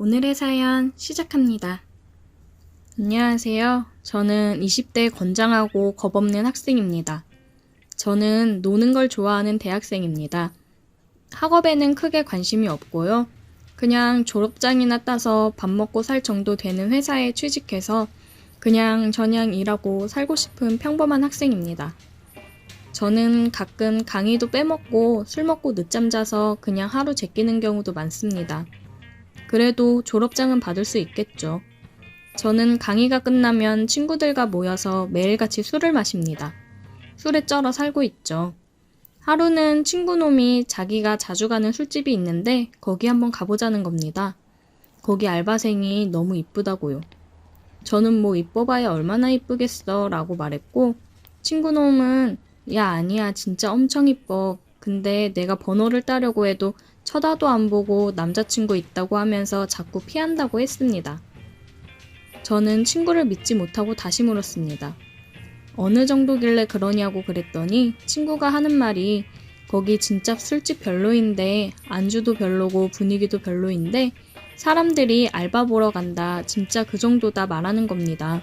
오늘의 사연 시작합니다. 안녕하세요. 저는 20대 건장하고 겁없는 학생입니다. 저는 노는 걸 좋아하는 대학생입니다. 학업에는 크게 관심이 없고요. 그냥 졸업장이나 따서 밥 먹고 살 정도 되는 회사에 취직해서 그냥 저냥 일하고 살고 싶은 평범한 학생입니다. 저는 가끔 강의도 빼먹고 술 먹고 늦잠 자서 그냥 하루 제끼는 경우도 많습니다. 그래도 졸업장은 받을 수 있겠죠. 저는 강의가 끝나면 친구들과 모여서 매일같이 술을 마십니다. 술에 쩔어 살고 있죠. 하루는 친구놈이 자기가 자주 가는 술집이 있는데 거기 한번 가보자는 겁니다. 거기 알바생이 너무 이쁘다고요. 저는 뭐 이뻐봐야 얼마나 이쁘겠어 라고 말했고, 친구놈은 야 아니야 진짜 엄청 이뻐. 근데 내가 번호를 따려고 해도 쳐다도 안 보고 남자친구 있다고 하면서 자꾸 피한다고 했습니다. 저는 친구를 믿지 못하고 다시 물었습니다. 어느 정도길래 그러냐고 그랬더니 친구가 하는 말이 거기 진짜 술집 별로인데 안주도 별로고 분위기도 별로인데 사람들이 알바 보러 간다 진짜 그 정도다 말하는 겁니다.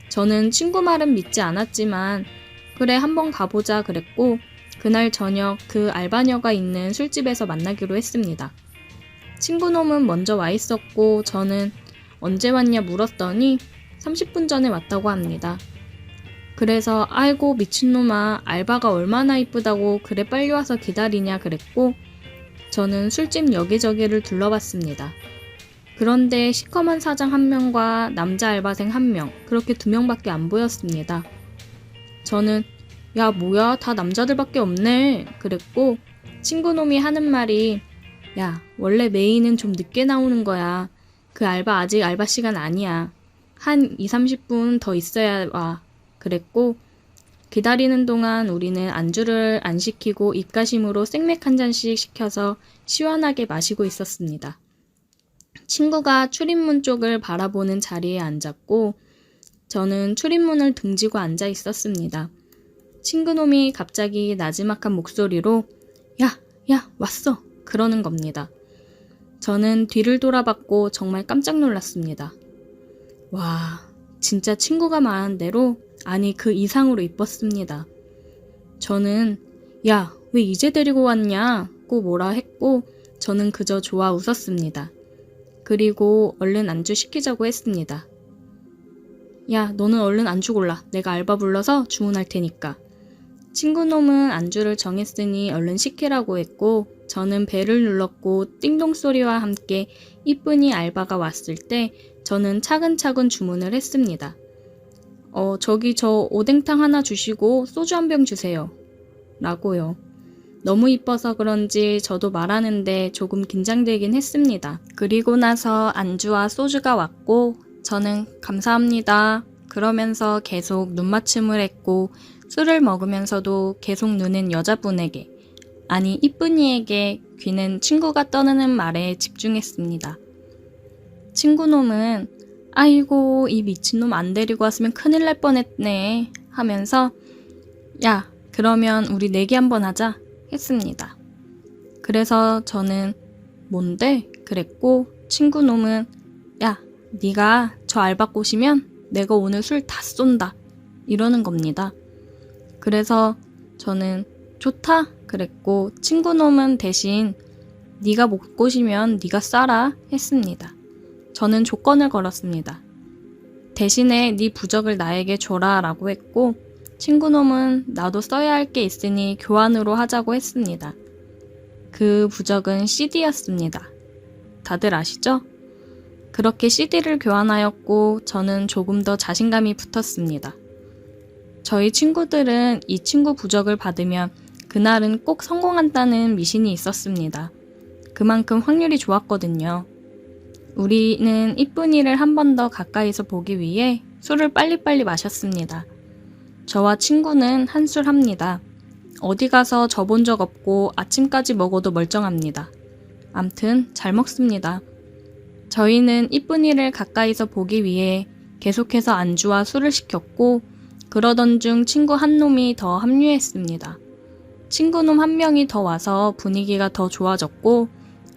저는 친구 말은 믿지 않았지만 그래 한번 가보자 그랬고 그날 저녁 그 알바녀가 있는 술집에서 만나기로 했습니다. 친구놈은 먼저 와 있었고 저는 언제 왔냐 물었더니 30분 전에 왔다고 합니다. 그래서 아이고 미친놈아 알바가 얼마나 이쁘다고 그래 빨리 와서 기다리냐 그랬고 저는 술집 여기저기를 둘러봤습니다. 그런데 시커먼 사장 1명과 남자 알바생 1명 그렇게 2명밖에 안 보였습니다. 저는 야 뭐야 다 남자들밖에 없네 그랬고 친구놈이 하는 말이 야 원래 메인은 좀 늦게 나오는 거야. 그 알바 아직 알바 시간 아니야. 한 20-30분 더 있어야 와 그랬고 기다리는 동안 우리는 안주를 안 시키고 입가심으로 생맥 한 잔씩 시켜서 시원하게 마시고 있었습니다. 친구가 출입문 쪽을 바라보는 자리에 앉았고 저는 출입문을 등지고 앉아 있었습니다. 친구놈이 갑자기 나지막한 목소리로 야 왔어 그러는 겁니다. 저는 뒤를 돌아봤고 정말 깜짝 놀랐습니다. 와 진짜 친구가 말한 대로 아니 그 이상으로 이뻤습니다. 저는 야 왜 이제 데리고 왔냐고 뭐라 했고 저는 그저 좋아 웃었습니다. 그리고 얼른 안주 시키자고 했습니다. 야 너는 얼른 안주 골라. 내가 알바 불러서 주문할 테니까. 친구놈은 안주를 정했으니 얼른 시키라고 했고 저는 벨을 눌렀고 띵동 소리와 함께 이쁜이 알바가 왔을 때 저는 차근차근 주문을 했습니다. 저기 저 오뎅탕 하나 주시고 소주 한 병 주세요. 라고요. 너무 이뻐서 그런지 저도 말하는데 조금 긴장되긴 했습니다. 그리고 나서 안주와 소주가 왔고 저는 감사합니다. 그러면서 계속 눈맞춤을 했고 술을 먹으면서도 계속 눈은 여자분에게 아니 이쁜이에게 귀는 친구가 떠드는 말에 집중했습니다. 친구놈은 아이고 이 미친놈 안 데리고 왔으면 큰일 날 뻔했네 하면서 야 그러면 우리 내기 한번 하자 했습니다. 그래서 저는 뭔데? 그랬고 친구놈은 야 네가 저 알바 꼬시면 내가 오늘 술 다 쏜다 이러는 겁니다. 그래서 저는 좋다 그랬고 친구놈은 대신 네가 못 꼬시면 네가 싸라 했습니다. 저는 조건을 걸었습니다. 대신에 네 부적을 나에게 줘라 라고 했고 친구놈은 나도 써야 할 게 있으니 교환으로 하자고 했습니다. 그 부적은 CD였습니다. 다들 아시죠? 그렇게 CD를 교환하였고 저는 조금 더 자신감이 붙었습니다. 저희 친구들은 이 친구 부적을 받으면 그날은 꼭 성공한다는 미신이 있었습니다. 그만큼 확률이 좋았거든요. 우리는 이쁜이를 한 번 더 가까이서 보기 위해 술을 빨리빨리 마셨습니다. 저와 친구는 한술 합니다. 어디 가서 져본 적 없고 아침까지 먹어도 멀쩡합니다. 암튼 잘 먹습니다. 저희는 이쁜이를 가까이서 보기 위해 계속해서 안주와 술을 시켰고 그러던 중 친구 한 놈이 더 합류했습니다. 친구놈 한 명이 더 와서 분위기가 더 좋아졌고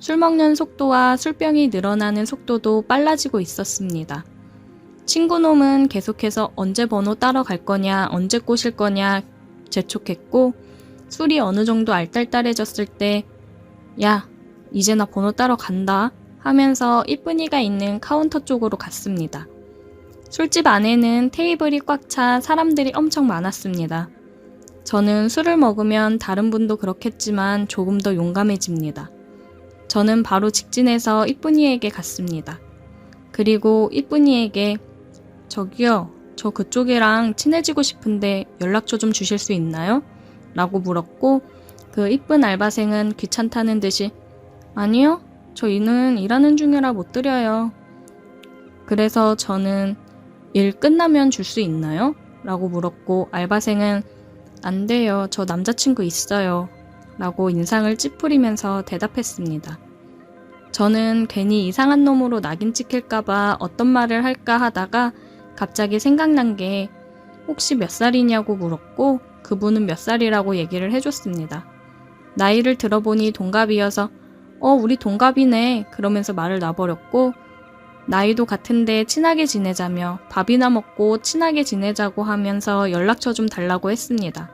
술 먹는 속도와 술병이 늘어나는 속도도 빨라지고 있었습니다. 친구놈은 계속해서 언제 번호 따러 갈 거냐, 언제 꼬실 거냐 재촉했고, 술이 어느 정도 알딸딸해졌을 때 야, 이제 나 번호 따러 간다 하면서 이쁜이가 있는 카운터 쪽으로 갔습니다. 술집 안에는 테이블이 꽉 차 사람들이 엄청 많았습니다. 저는 술을 먹으면 다른 분도 그렇겠지만 조금 더 용감해집니다. 저는 바로 직진해서 이쁜이에게 갔습니다. 그리고 이쁜이에게 저기요, 저 그쪽이랑 친해지고 싶은데 연락처 좀 주실 수 있나요? 라고 물었고, 그 이쁜 알바생은 귀찮다는 듯이 아니요, 저희는 일하는 중이라 못 드려요. 그래서 저는 일 끝나면 줄 수 있나요? 라고 물었고, 알바생은 안 돼요, 저 남자친구 있어요. 라고 인상을 찌푸리면서 대답했습니다. 저는 괜히 이상한 놈으로 낙인 찍힐까봐 어떤 말을 할까 하다가 갑자기 생각난 게 혹시 몇 살이냐고 물었고, 그분은 몇 살이라고 얘기를 해줬습니다. 나이를 들어보니 동갑이어서 우리 동갑이네 그러면서 말을 놔버렸고, 나이도 같은데 친하게 지내자며 밥이나 먹고 친하게 지내자고 하면서 연락처 좀 달라고 했습니다.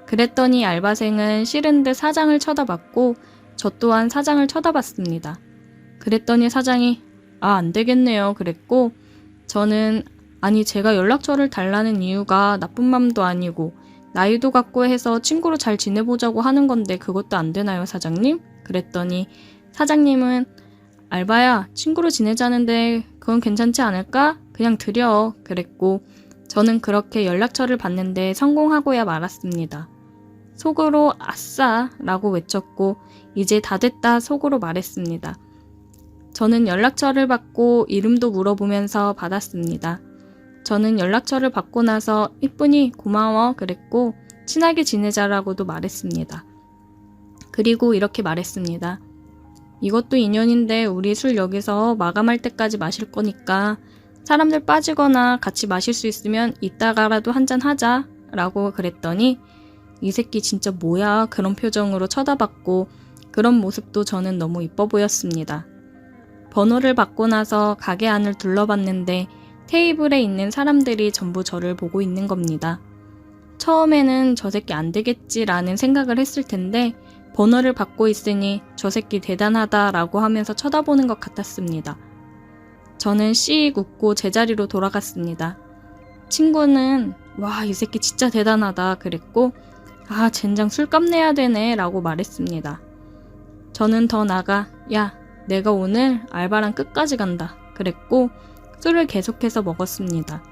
그랬더니 알바생은 싫은 듯 사장을 쳐다봤고, 저 또한 사장을 쳐다봤습니다. 그랬더니 사장이 안 되겠네요 그랬고, 저는 아니 제가 연락처를 달라는 이유가 나쁜 맘도 아니고 나이도 같고 해서 친구로 잘 지내보자고 하는 건데 그것도 안 되나요 사장님? 그랬더니 사장님은 알바야, 친구로 지내자는데 그건 괜찮지 않을까? 그냥 드려 그랬고, 저는 그렇게 연락처를 받는데 성공하고야 말았습니다. 속으로 아싸 라고 외쳤고, 이제 다 됐다 속으로 말했습니다. 저는 연락처를 받고 이름도 물어보면서 받았습니다. 저는 연락처를 받고 나서 이쁜이 고마워 그랬고, 친하게 지내자라고도 말했습니다. 그리고 이렇게 말했습니다. 이것도 인연인데 우리 술 여기서 마감할 때까지 마실 거니까 사람들 빠지거나 같이 마실 수 있으면 이따가라도 한잔 하자 라고 그랬더니 이 새끼 진짜 뭐야 그런 표정으로 쳐다봤고, 그런 모습도 저는 너무 이뻐 보였습니다. 번호를 받고 나서 가게 안을 둘러봤는데 테이블에 있는 사람들이 전부 저를 보고 있는 겁니다. 처음에는 저 새끼 안 되겠지라는 생각을 했을 텐데 번호를 받고 있으니 저 새끼 대단하다라고 하면서 쳐다보는 것 같았습니다. 저는 씩 웃고 제자리로 돌아갔습니다. 친구는 와, 이 새끼 진짜 대단하다 그랬고, 젠장 술값 내야 되네 라고 말했습니다. 저는 더 나가 야, 내가 오늘 알바랑 끝까지 간다 그랬고 술을 계속해서 먹었습니다.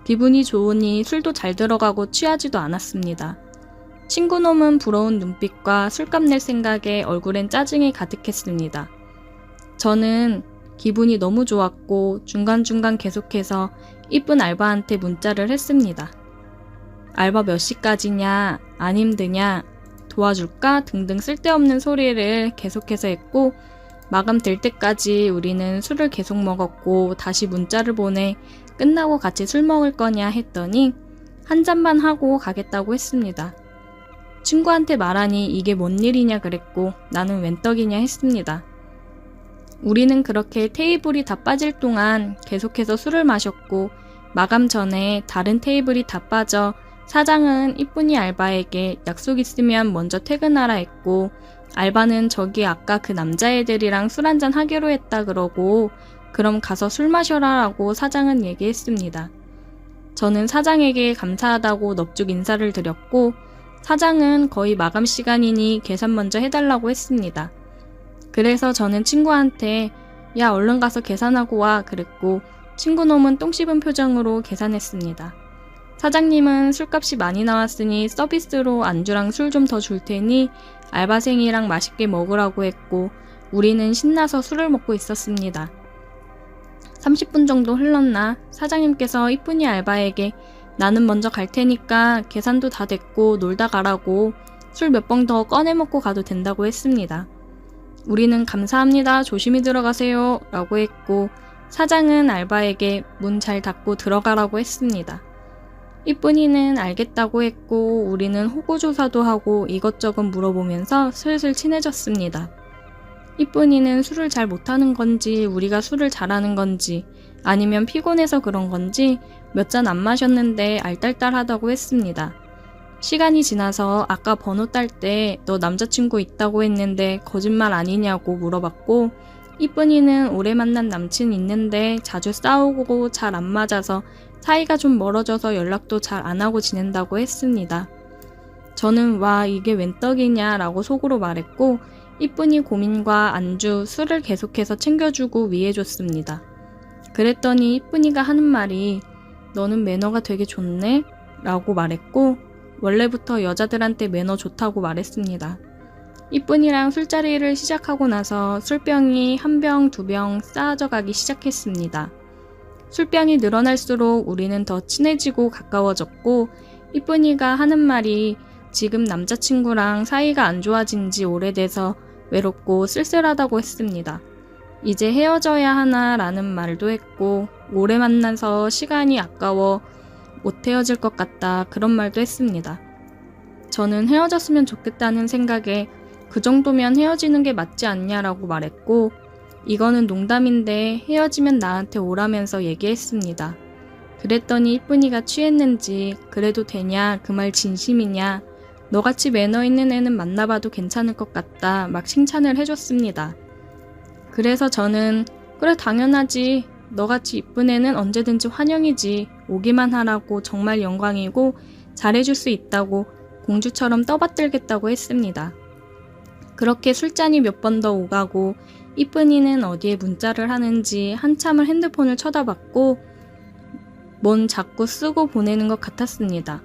기분이 좋으니 술도 잘 들어가고 취하지도 않았습니다. 친구놈은 부러운 눈빛과 술값 낼 생각에 얼굴엔 짜증이 가득했습니다. 저는 기분이 너무 좋았고 중간중간 계속해서 이쁜 알바한테 문자를 했습니다. 알바 몇 시까지냐, 안 힘드냐, 도와줄까 등등 쓸데없는 소리를 계속해서 했고, 마감될 때까지 우리는 술을 계속 먹었고 다시 문자를 보내 끝나고 같이 술 먹을 거냐 했더니 한 잔만 하고 가겠다고 했습니다. 친구한테 말하니 이게 뭔 일이냐 그랬고 나는 웬 떡이냐 했습니다. 우리는 그렇게 테이블이 다 빠질 동안 계속해서 술을 마셨고, 마감 전에 다른 테이블이 다 빠져 사장은 이쁜이 알바에게 약속 있으면 먼저 퇴근하라 했고, 알바는 저기 아까 그 남자애들이랑 술 한잔 하기로 했다 그러고 그럼 가서 술 마셔라 라고 사장은 얘기했습니다. 저는 사장에게 감사하다고 넙죽 인사를 드렸고, 사장은 거의 마감 시간이니 계산 먼저 해달라고 했습니다. 그래서 저는 친구한테 야, 얼른 가서 계산하고 와 그랬고, 친구놈은 똥 씹은 표정으로 계산했습니다. 사장님은 술값이 많이 나왔으니 서비스로 안주랑 술 좀 더 줄 테니 알바생이랑 맛있게 먹으라고 했고, 우리는 신나서 술을 먹고 있었습니다. 30분 정도 흘렀나 사장님께서 이쁜이 알바에게 나는 먼저 갈 테니까 계산도 다 됐고 놀다 가라고 술 몇 병 더 꺼내 먹고 가도 된다고 했습니다. 우리는 감사합니다. 조심히 들어가세요 라고 했고, 사장은 알바에게 문 잘 닫고 들어가라고 했습니다. 이쁜이는 알겠다고 했고, 우리는 호구조사도 하고 이것저것 물어보면서 슬슬 친해졌습니다. 이쁜이는 술을 잘 못하는 건지 우리가 술을 잘하는 건지 아니면 피곤해서 그런 건지 몇 잔 안 마셨는데 알딸딸하다고 했습니다. 시간이 지나서 아까 번호 딸 때 너 남자친구 있다고 했는데 거짓말 아니냐고 물어봤고 이쁜이는 오래 만난 남친 있는데 자주 싸우고 잘 안 맞아서 사이가 좀 멀어져서 연락도 잘 안 하고 지낸다고 했습니다. 저는 와 이게 웬 떡이냐 라고 속으로 말했고 이쁜이 고민과 안주, 술을 계속해서 챙겨주고 위해줬습니다. 그랬더니 이쁜이가 하는 말이 너는 매너가 되게 좋네? 라고 말했고 원래부터 여자들한테 매너 좋다고 말했습니다. 이쁜이랑 술자리를 시작하고 나서 술병이 한 병, 두 병 쌓아져 가기 시작했습니다. 술병이 늘어날수록 우리는 더 친해지고 가까워졌고 이쁜이가 하는 말이 지금 남자친구랑 사이가 안 좋아진 지 오래돼서 외롭고 쓸쓸하다고 했습니다. 이제 헤어져야 하나 라는 말도 했고 오래 만나서 시간이 아까워 못 헤어질 것 같다 그런 말도 했습니다. 저는 헤어졌으면 좋겠다는 생각에 그 정도면 헤어지는 게 맞지 않냐라고 말했고 이거는 농담인데 헤어지면 나한테 오라면서 얘기했습니다. 그랬더니 이쁜이가 취했는지 그래도 되냐 그 말 진심이냐 너같이 매너 있는 애는 만나봐도 괜찮을 것 같다 막 칭찬을 해줬습니다. 그래서 저는 그래 당연하지 너같이 이쁜 애는 언제든지 환영이지 오기만 하라고 정말 영광이고 잘해줄 수 있다고 공주처럼 떠받들겠다고 했습니다. 그렇게 술잔이 몇 번 더 오가고 이쁜이는 어디에 문자를 하는지 한참을 핸드폰을 쳐다봤고 뭔 자꾸 쓰고 보내는 것 같았습니다.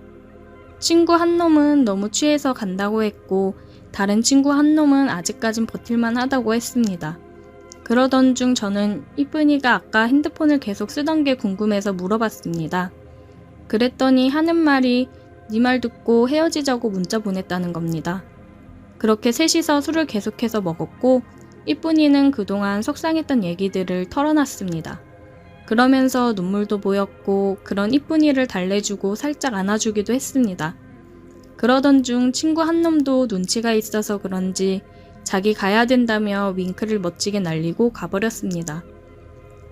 친구 한 놈은 너무 취해서 간다고 했고 다른 친구 한 놈은 아직까진 버틸만 하다고 했습니다. 그러던 중 저는 이쁜이가 아까 핸드폰을 계속 쓰던 게 궁금해서 물어봤습니다. 그랬더니 하는 말이 네 말 듣고 헤어지자고 문자 보냈다는 겁니다. 그렇게 셋이서 술을 계속해서 먹었고 이쁜이는 그동안 속상했던 얘기들을 털어놨습니다. 그러면서 눈물도 보였고 그런 이쁜이를 달래주고 살짝 안아주기도 했습니다. 그러던 중 친구 한 놈도 눈치가 있어서 그런지 자기 가야 된다며 윙크를 멋지게 날리고 가버렸습니다.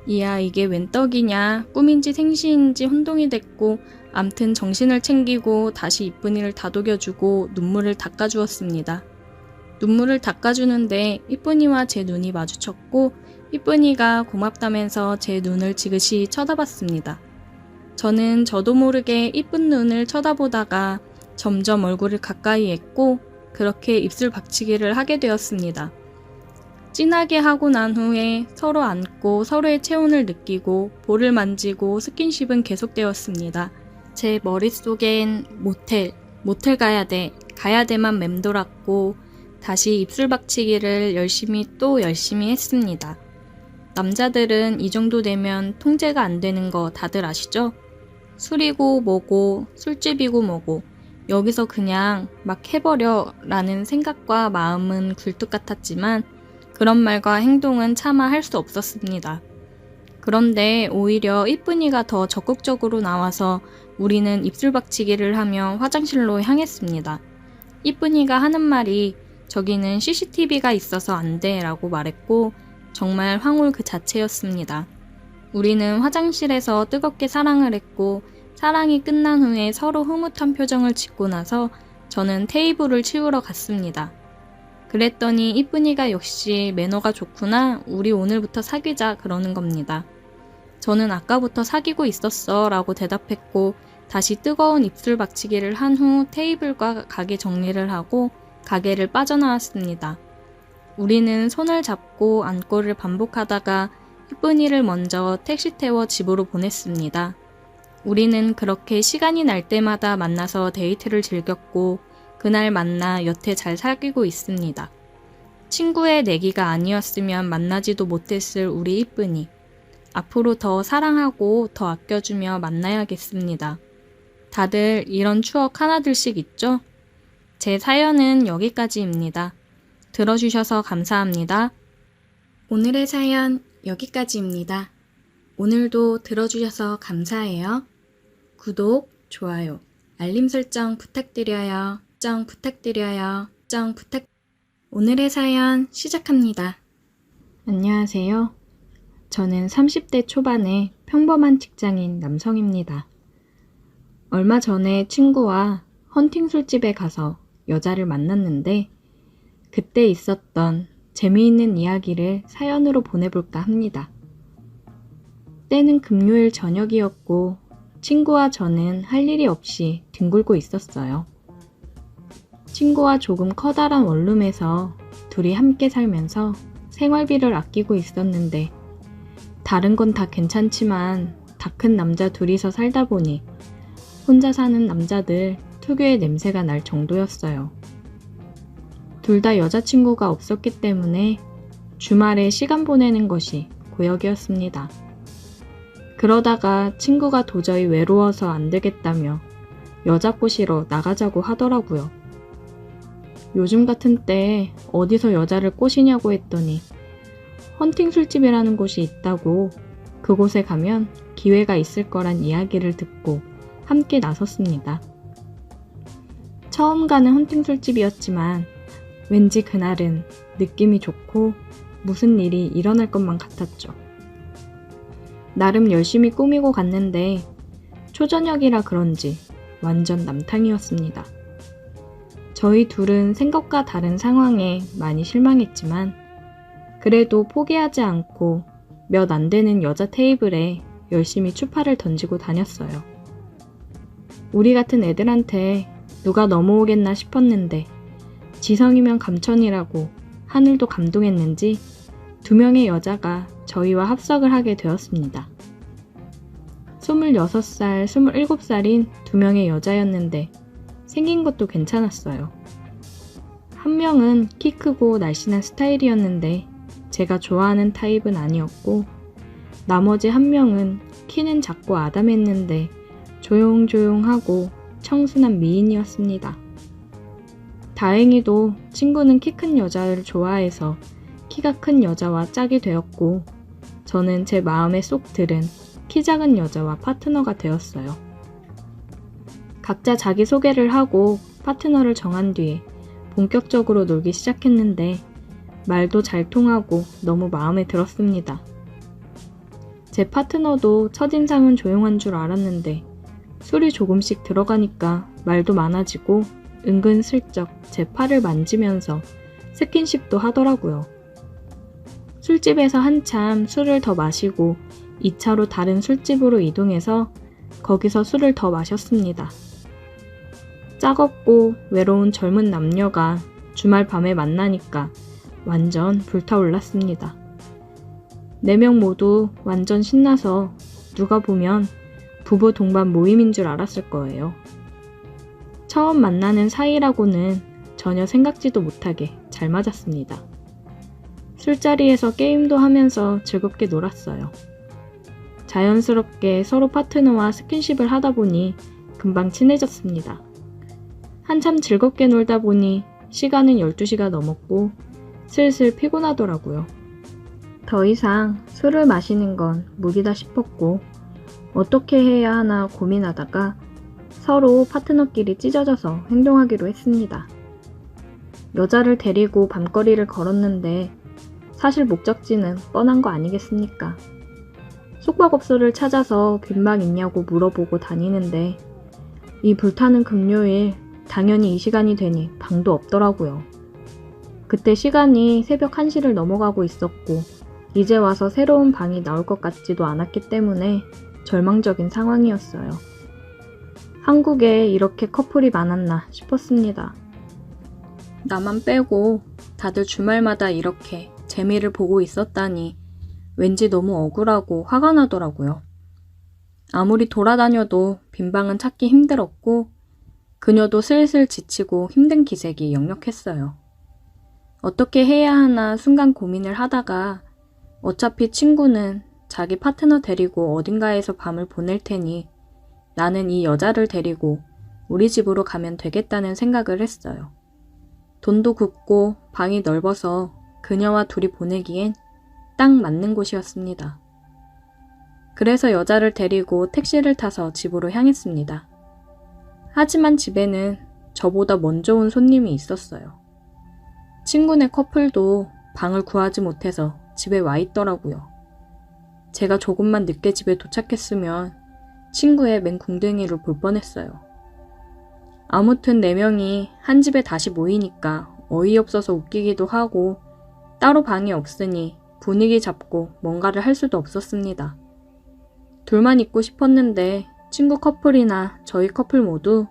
이야 이게 웬 떡이냐 꿈인지 생시인지 혼동이 됐고 암튼 정신을 챙기고 다시 이쁜이를 다독여주고 눈물을 닦아주었습니다. 눈물을 닦아주는데 이쁜이와 제 눈이 마주쳤고 이쁜이가 고맙다면서 제 눈을 지그시 쳐다봤습니다. 저는 저도 모르게 이쁜 눈을 쳐다보다가 점점 얼굴을 가까이 했고 그렇게 입술 박치기를 하게 되었습니다. 진하게 하고 난 후에 서로 안고 서로의 체온을 느끼고 볼을 만지고 스킨십은 계속되었습니다. 제 머릿속엔 모텔 가야 돼만 맴돌았고 다시 입술 박치기를 열심히 했습니다. 남자들은 이 정도 되면 통제가 안 되는 거 다들 아시죠? 술이고 뭐고 술집이고 뭐고 여기서 그냥 막 해버려 라는 생각과 마음은 굴뚝 같았지만 그런 말과 행동은 차마 할 수 없었습니다. 그런데 오히려 이쁜이가 더 적극적으로 나와서 우리는 입술 박치기를 하며 화장실로 향했습니다. 이쁜이가 하는 말이 저기는 CCTV가 있어서 안 돼 라고 말했고 정말 황홀 그 자체였습니다. 우리는 화장실에서 뜨겁게 사랑을 했고 사랑이 끝난 후에 서로 흐뭇한 표정을 짓고 나서 저는 테이블을 치우러 갔습니다. 그랬더니 이쁜이가 역시 매너가 좋구나 우리 오늘부터 사귀자 그러는 겁니다. 저는 아까부터 사귀고 있었어 라고 대답했고 다시 뜨거운 입술 박치기를 한 후 테이블과 가게 정리를 하고 가게를 빠져나왔습니다. 우리는 손을 잡고 안고를 반복하다가 이쁜이를 먼저 택시 태워 집으로 보냈습니다. 우리는 그렇게 시간이 날 때마다 만나서 데이트를 즐겼고 그날 만나 여태 잘 사귀고 있습니다. 친구의 내기가 아니었으면 만나지도 못했을 우리 이쁜이. 앞으로 더 사랑하고 더 아껴주며 만나야겠습니다. 다들 이런 추억 하나둘씩 있죠? 제 사연은 여기까지입니다. 들어주셔서 감사합니다. 오늘의 사연 여기까지입니다. 오늘도 들어주셔서 감사해요. 구독, 좋아요, 알림 설정 부탁드려요. 오늘의 사연 시작합니다. 안녕하세요. 저는 30대 초반의 평범한 직장인 남성입니다. 얼마 전에 친구와 헌팅 술집에 가서 여자를 만났는데 그때 있었던 재미있는 이야기를 사연으로 보내볼까 합니다. 때는 금요일 저녁이었고 친구와 저는 할 일이 없이 뒹굴고 있었어요. 친구와 조금 커다란 원룸에서 둘이 함께 살면서 생활비를 아끼고 있었는데 다른 건 다 괜찮지만 다 큰 남자 둘이서 살다 보니 혼자 사는 남자들 특유의 냄새가 날 정도였어요. 둘 다 여자친구가 없었기 때문에 주말에 시간 보내는 것이 고역이었습니다. 그러다가 친구가 도저히 외로워서 안 되겠다며 여자 꼬시러 나가자고 하더라고요. 요즘 같은 때에 어디서 여자를 꼬시냐고 했더니 헌팅 술집이라는 곳이 있다고 그곳에 가면 기회가 있을 거란 이야기를 듣고 함께 나섰습니다. 처음 가는 헌팅 술집이었지만 왠지 그날은 느낌이 좋고 무슨 일이 일어날 것만 같았죠. 나름 열심히 꾸미고 갔는데 초저녁이라 그런지 완전 남탕이었습니다. 저희 둘은 생각과 다른 상황에 많이 실망했지만 그래도 포기하지 않고 몇 안 되는 여자 테이블에 열심히 추파를 던지고 다녔어요. 우리 같은 애들한테 누가 넘어오겠나 싶었는데 지성이면 감천이라고 하늘도 감동했는지 2명의 여자가 저희와 합석을 하게 되었습니다. 26살, 27살인 2명의 여자였는데 생긴 것도 괜찮았어요. 한 명은 키 크고 날씬한 스타일이었는데 제가 좋아하는 타입은 아니었고 나머지 한 명은 키는 작고 아담했는데 조용조용하고 청순한 미인이었습니다. 다행히도 친구는 키 큰 여자를 좋아해서 키가 큰 여자와 짝이 되었고 저는 제 마음에 쏙 들은 키 작은 여자와 파트너가 되었어요. 각자 자기소개를 하고 파트너를 정한 뒤에 본격적으로 놀기 시작했는데 말도 잘 통하고 너무 마음에 들었습니다. 제 파트너도 첫인상은 조용한 줄 알았는데 술이 조금씩 들어가니까 말도 많아지고 은근슬쩍 제 팔을 만지면서 스킨십도 하더라고요. 술집에서 한참 술을 더 마시고 2차로 다른 술집으로 이동해서 거기서 술을 더 마셨습니다. 짝없고 외로운 젊은 남녀가 주말 밤에 만나니까 완전 불타올랐습니다. 4명 모두 완전 신나서 누가 보면 부부 동반 모임인 줄 알았을 거예요. 처음 만나는 사이라고는 전혀 생각지도 못하게 잘 맞았습니다. 술자리에서 게임도 하면서 즐겁게 놀았어요. 자연스럽게 서로 파트너와 스킨십을 하다 보니 금방 친해졌습니다. 한참 즐겁게 놀다 보니 시간은 12시가 넘었고 슬슬 피곤하더라고요. 더 이상 술을 마시는 건 무리다 싶었고 어떻게 해야 하나 고민하다가 서로 파트너끼리 찢어져서 행동하기로 했습니다. 여자를 데리고 밤거리를 걸었는데 사실 목적지는 뻔한 거 아니겠습니까? 숙박업소를 찾아서 빈방 있냐고 물어보고 다니는데 이 불타는 금요일 당연히 이 시간이 되니 방도 없더라고요. 그때 시간이 새벽 1시를 넘어가고 있었고 이제 와서 새로운 방이 나올 것 같지도 않았기 때문에 절망적인 상황이었어요. 한국에 이렇게 커플이 많았나 싶었습니다. 나만 빼고 다들 주말마다 이렇게 재미를 보고 있었다니 왠지 너무 억울하고 화가 나더라고요. 아무리 돌아다녀도 빈방은 찾기 힘들었고 그녀도 슬슬 지치고 힘든 기색이 역력했어요. 어떻게 해야 하나 순간 고민을 하다가 어차피 친구는 자기 파트너 데리고 어딘가에서 밤을 보낼 테니 나는 이 여자를 데리고 우리 집으로 가면 되겠다는 생각을 했어요. 돈도 굳고 방이 넓어서 그녀와 둘이 보내기엔 딱 맞는 곳이었습니다. 그래서 여자를 데리고 택시를 타서 집으로 향했습니다. 하지만 집에는 저보다 먼저 온 손님이 있었어요. 친구네 커플도 방을 구하지 못해서 집에 와 있더라고요. 제가 조금만 늦게 집에 도착했으면 친구의 맹궁댕이를 볼 뻔했어요. 아무튼 4명이 한 집에 다시 모이니까 어이없어서 웃기기도 하고 따로 방이 없으니 분위기 잡고 뭔가를 할 수도 없었습니다. 둘만 있고 싶었는데 친구 커플이나 저희 커플 모두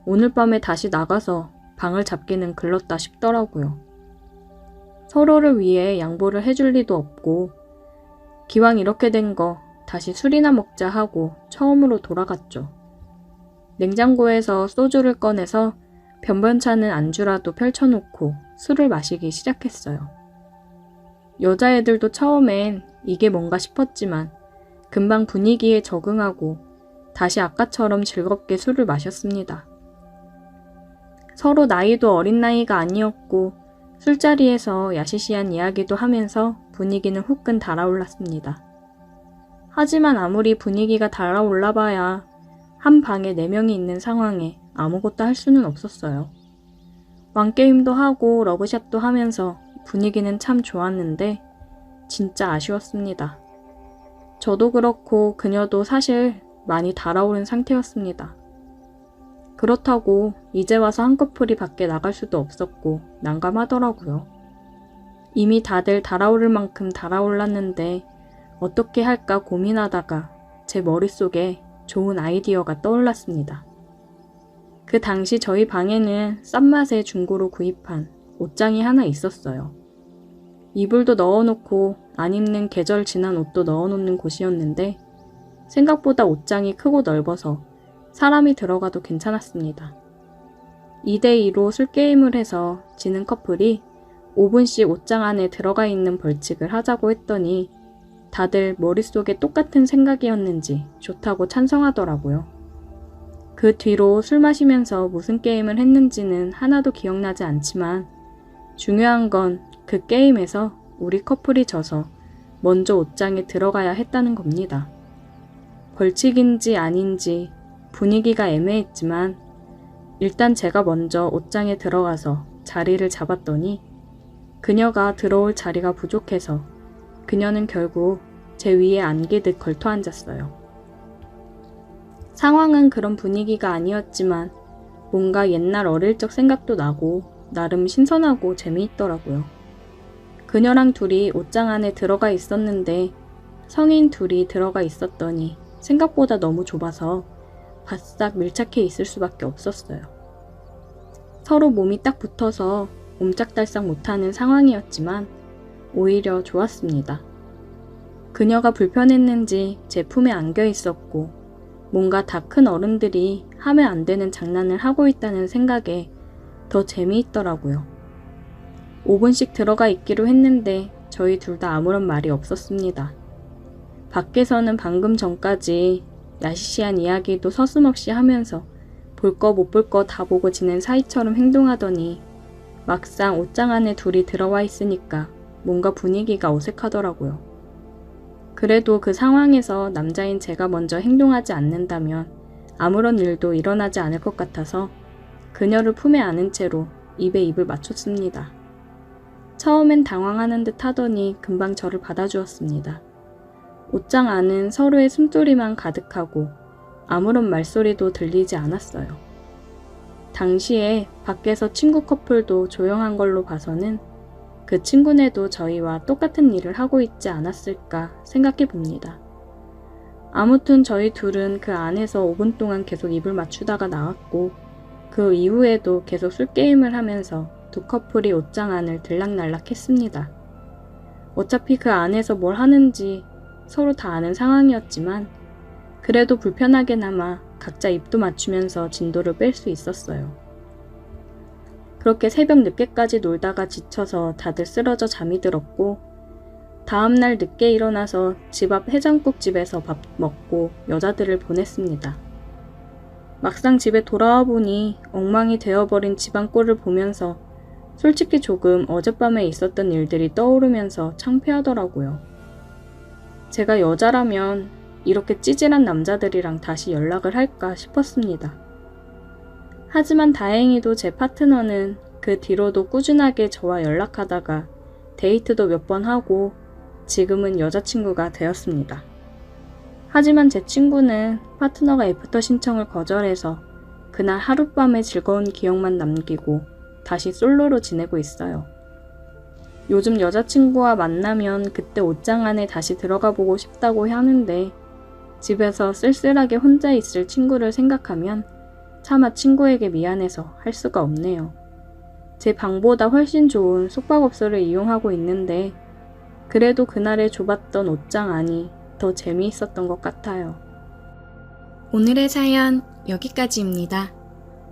오늘 밤에 다시 나가서 방을 잡기는 글렀다 싶더라고요. 서로를 위해 양보를 해줄 리도 없고 기왕 이렇게 된 거 다시 술이나 먹자 하고 처음으로 돌아갔죠. 냉장고에서 소주를 꺼내서 변변찮은 안주라도 펼쳐놓고 술을 마시기 시작했어요. 여자애들도 처음엔 이게 뭔가 싶었지만 금방 분위기에 적응하고 다시 아까처럼 즐겁게 술을 마셨습니다. 서로 나이도 어린 나이가 아니었고 술자리에서 야시시한 이야기도 하면서 분위기는 후끈 달아올랐습니다. 하지만 아무리 분위기가 달아올라봐야 한 방에 4명이 있는 상황에 아무것도 할 수는 없었어요. 왕게임도 하고 러브샷도 하면서 분위기는 참 좋았는데 진짜 아쉬웠습니다. 저도 그렇고 그녀도 사실 많이 달아오른 상태였습니다. 그렇다고 이제 와서 한 커플이 밖에 나갈 수도 없었고 난감하더라고요. 이미 다들 달아오를 만큼 달아올랐는데 어떻게 할까 고민하다가 제 머릿속에 좋은 아이디어가 떠올랐습니다. 그 당시 저희 방에는 싼 맛에 중고로 구입한 옷장이 하나 있었어요. 이불도 넣어놓고 안 입는 계절 지난 옷도 넣어놓는 곳이었는데 생각보다 옷장이 크고 넓어서 사람이 들어가도 괜찮았습니다. 2대2로 술게임을 해서 지는 커플이 5분씩 옷장 안에 들어가 있는 벌칙을 하자고 했더니 다들 머릿속에 똑같은 생각이었는지 좋다고 찬성하더라고요. 그 뒤로 술 마시면서 무슨 게임을 했는지는 하나도 기억나지 않지만 중요한 건 그 게임에서 우리 커플이 져서 먼저 옷장에 들어가야 했다는 겁니다. 벌칙인지 아닌지 분위기가 애매했지만 일단 제가 먼저 옷장에 들어가서 자리를 잡았더니 그녀가 들어올 자리가 부족해서 그녀는 결국 제 위에 안기듯 걸터 앉았어요. 상황은 그런 분위기가 아니었지만 뭔가 옛날 어릴 적 생각도 나고 나름 신선하고 재미있더라고요. 그녀랑 둘이 옷장 안에 들어가 있었는데 성인 둘이 들어가 있었더니 생각보다 너무 좁아서 바싹 밀착해 있을 수밖에 없었어요. 서로 몸이 딱 붙어서 옴짝달싹 못하는 상황이었지만 오히려 좋았습니다. 그녀가 불편했는지 제 품에 안겨 있었고 뭔가 다 큰 어른들이 하면 안 되는 장난을 하고 있다는 생각에 더 재미있더라고요. 5분씩 들어가 있기로 했는데 저희 둘 다 아무런 말이 없었습니다. 밖에서는 방금 전까지 야시시한 이야기도 서슴없이 하면서 볼 거 못 볼 거 다 보고 지낸 사이처럼 행동하더니 막상 옷장 안에 둘이 들어와 있으니까 뭔가 분위기가 어색하더라고요. 그래도 그 상황에서 남자인 제가 먼저 행동하지 않는다면 아무런 일도 일어나지 않을 것 같아서 그녀를 품에 안은 채로 입에 입을 맞췄습니다. 처음엔 당황하는 듯 하더니 금방 저를 받아주었습니다. 옷장 안은 서로의 숨소리만 가득하고 아무런 말소리도 들리지 않았어요. 당시에 밖에서 친구 커플도 조용한 걸로 봐서는 그 친구네도 저희와 똑같은 일을 하고 있지 않았을까 생각해 봅니다. 아무튼 저희 둘은 그 안에서 5분 동안 계속 입을 맞추다가 나왔고 그 이후에도 계속 술게임을 하면서 두 커플이 옷장 안을 들락날락 했습니다. 어차피 그 안에서 뭘 하는지 서로 다 아는 상황이었지만 그래도 불편하게나마 각자 입도 맞추면서 진도를 뺄 수 있었어요. 그렇게 새벽 늦게까지 놀다가 지쳐서 다들 쓰러져 잠이 들었고 다음날 늦게 일어나서 집 앞 해장국집에서 밥 먹고 여자들을 보냈습니다. 막상 집에 돌아와 보니 엉망이 되어버린 집안 꼴을 보면서 솔직히 조금 어젯밤에 있었던 일들이 떠오르면서 창피하더라고요. 제가 여자라면 이렇게 찌질한 남자들이랑 다시 연락을 할까 싶었습니다. 하지만 다행히도 제 파트너는 그 뒤로도 꾸준하게 저와 연락하다가 데이트도 몇 번 하고 지금은 여자친구가 되었습니다. 하지만 제 친구는 파트너가 애프터 신청을 거절해서 그날 하룻밤의 즐거운 기억만 남기고 다시 솔로로 지내고 있어요. 요즘 여자친구와 만나면 그때 옷장 안에 다시 들어가 보고 싶다고 하는데 집에서 쓸쓸하게 혼자 있을 친구를 생각하면 차마 친구에게 미안해서 할 수가 없네요. 제 방보다 훨씬 좋은 숙박업소를 이용하고 있는데 그래도 그날의 좁았던 옷장 안이 더 재미있었던 것 같아요. 오늘의 사연 여기까지입니다.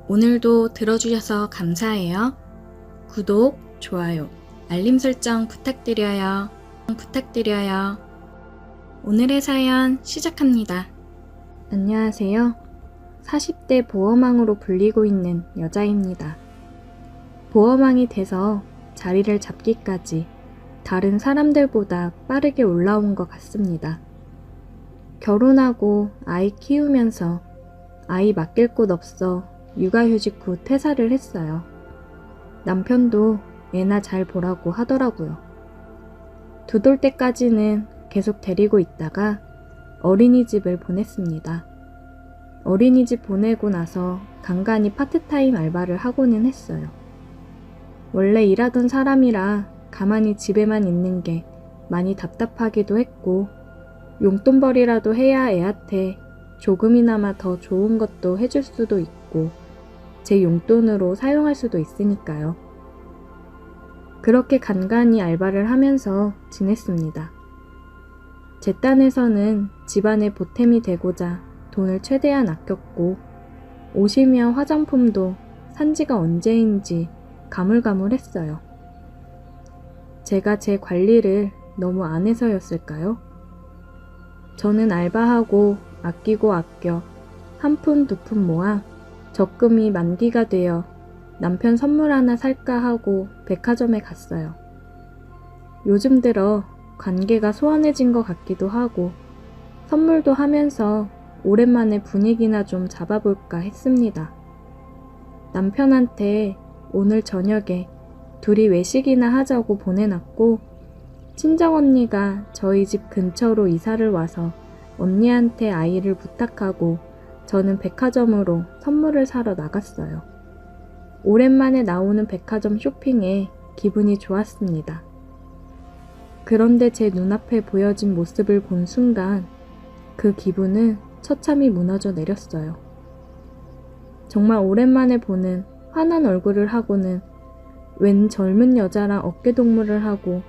오늘도 들어주셔서 감사해요. 구독, 좋아요, 알림 설정 부탁드려요. 오늘의 사연 시작합니다. 안녕하세요. 40대 보험왕으로 불리고 있는 여자입니다. 보험왕이 돼서 자리를 잡기까지 다른 사람들보다 빠르게 올라온 것 같습니다. 결혼하고 아이 키우면서 아이 맡길 곳 없어 육아휴직 후 퇴사를 했어요. 남편도 애나 잘 보라고 하더라고요. 두 돌 때까지는 계속 데리고 있다가 어린이집을 보냈습니다. 어린이집 보내고 나서 간간히 파트타임 알바를 하고는 했어요. 원래 일하던 사람이라 가만히 집에만 있는 게 많이 답답하기도 했고 용돈벌이라도 해야 애한테 조금이나마 더 좋은 것도 해줄 수도 있고 제 용돈으로 사용할 수도 있으니까요. 그렇게 간간히 알바를 하면서 지냈습니다. 제 딴에서는 집안의 보탬이 되고자 돈을 최대한 아꼈고 옷이며 화장품도 산 지가 언제인지 가물가물했어요. 제가 제 관리를 너무 안 해서였을까요? 저는 알바하고 아끼고 아껴 한 푼 두 푼 모아 적금이 만기가 되어 남편 선물 하나 살까 하고 백화점에 갔어요. 요즘 들어 관계가 소원해진 것 같기도 하고 선물도 하면서 오랜만에 분위기나 좀 잡아볼까 했습니다. 남편한테 오늘 저녁에 둘이 외식이나 하자고 보내놨고 친정언니가 저희 집 근처로 이사를 와서 언니한테 아이를 부탁하고 저는 백화점으로 선물을 사러 나갔어요. 오랜만에 나오는 백화점 쇼핑에 기분이 좋았습니다. 그런데 제 눈앞에 보여진 모습을 본 순간 그 기분은 처참히 무너져 내렸어요. 정말 오랜만에 보는 환한 얼굴을 하고는 웬 젊은 여자랑 어깨동무를 하고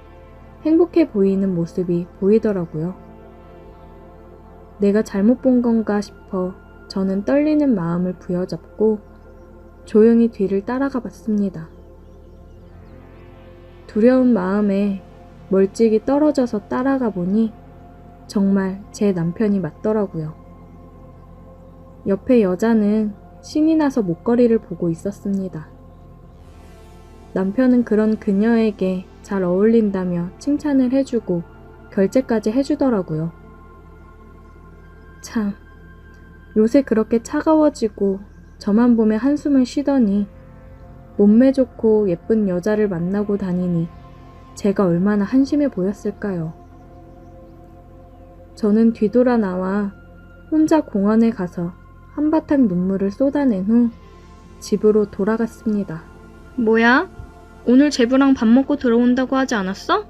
행복해 보이는 모습이 보이더라고요. 내가 잘못 본 건가 싶어 저는 떨리는 마음을 부여잡고 조용히 뒤를 따라가 봤습니다. 두려운 마음에 멀찍이 떨어져서 따라가 보니 정말 제 남편이 맞더라고요. 옆에 여자는 신이 나서 목걸이를 보고 있었습니다. 남편은 그런 그녀에게 잘 어울린다며 칭찬을 해주고 결제까지 해주더라고요. 참, 요새 그렇게 차가워지고 저만 보면 한숨을 쉬더니 몸매 좋고 예쁜 여자를 만나고 다니니 제가 얼마나 한심해 보였을까요? 저는 뒤돌아 나와 혼자 공원에 가서 한바탕 눈물을 쏟아낸 후 집으로 돌아갔습니다. 뭐야? 오늘 제부랑 밥 먹고 들어온다고 하지 않았어?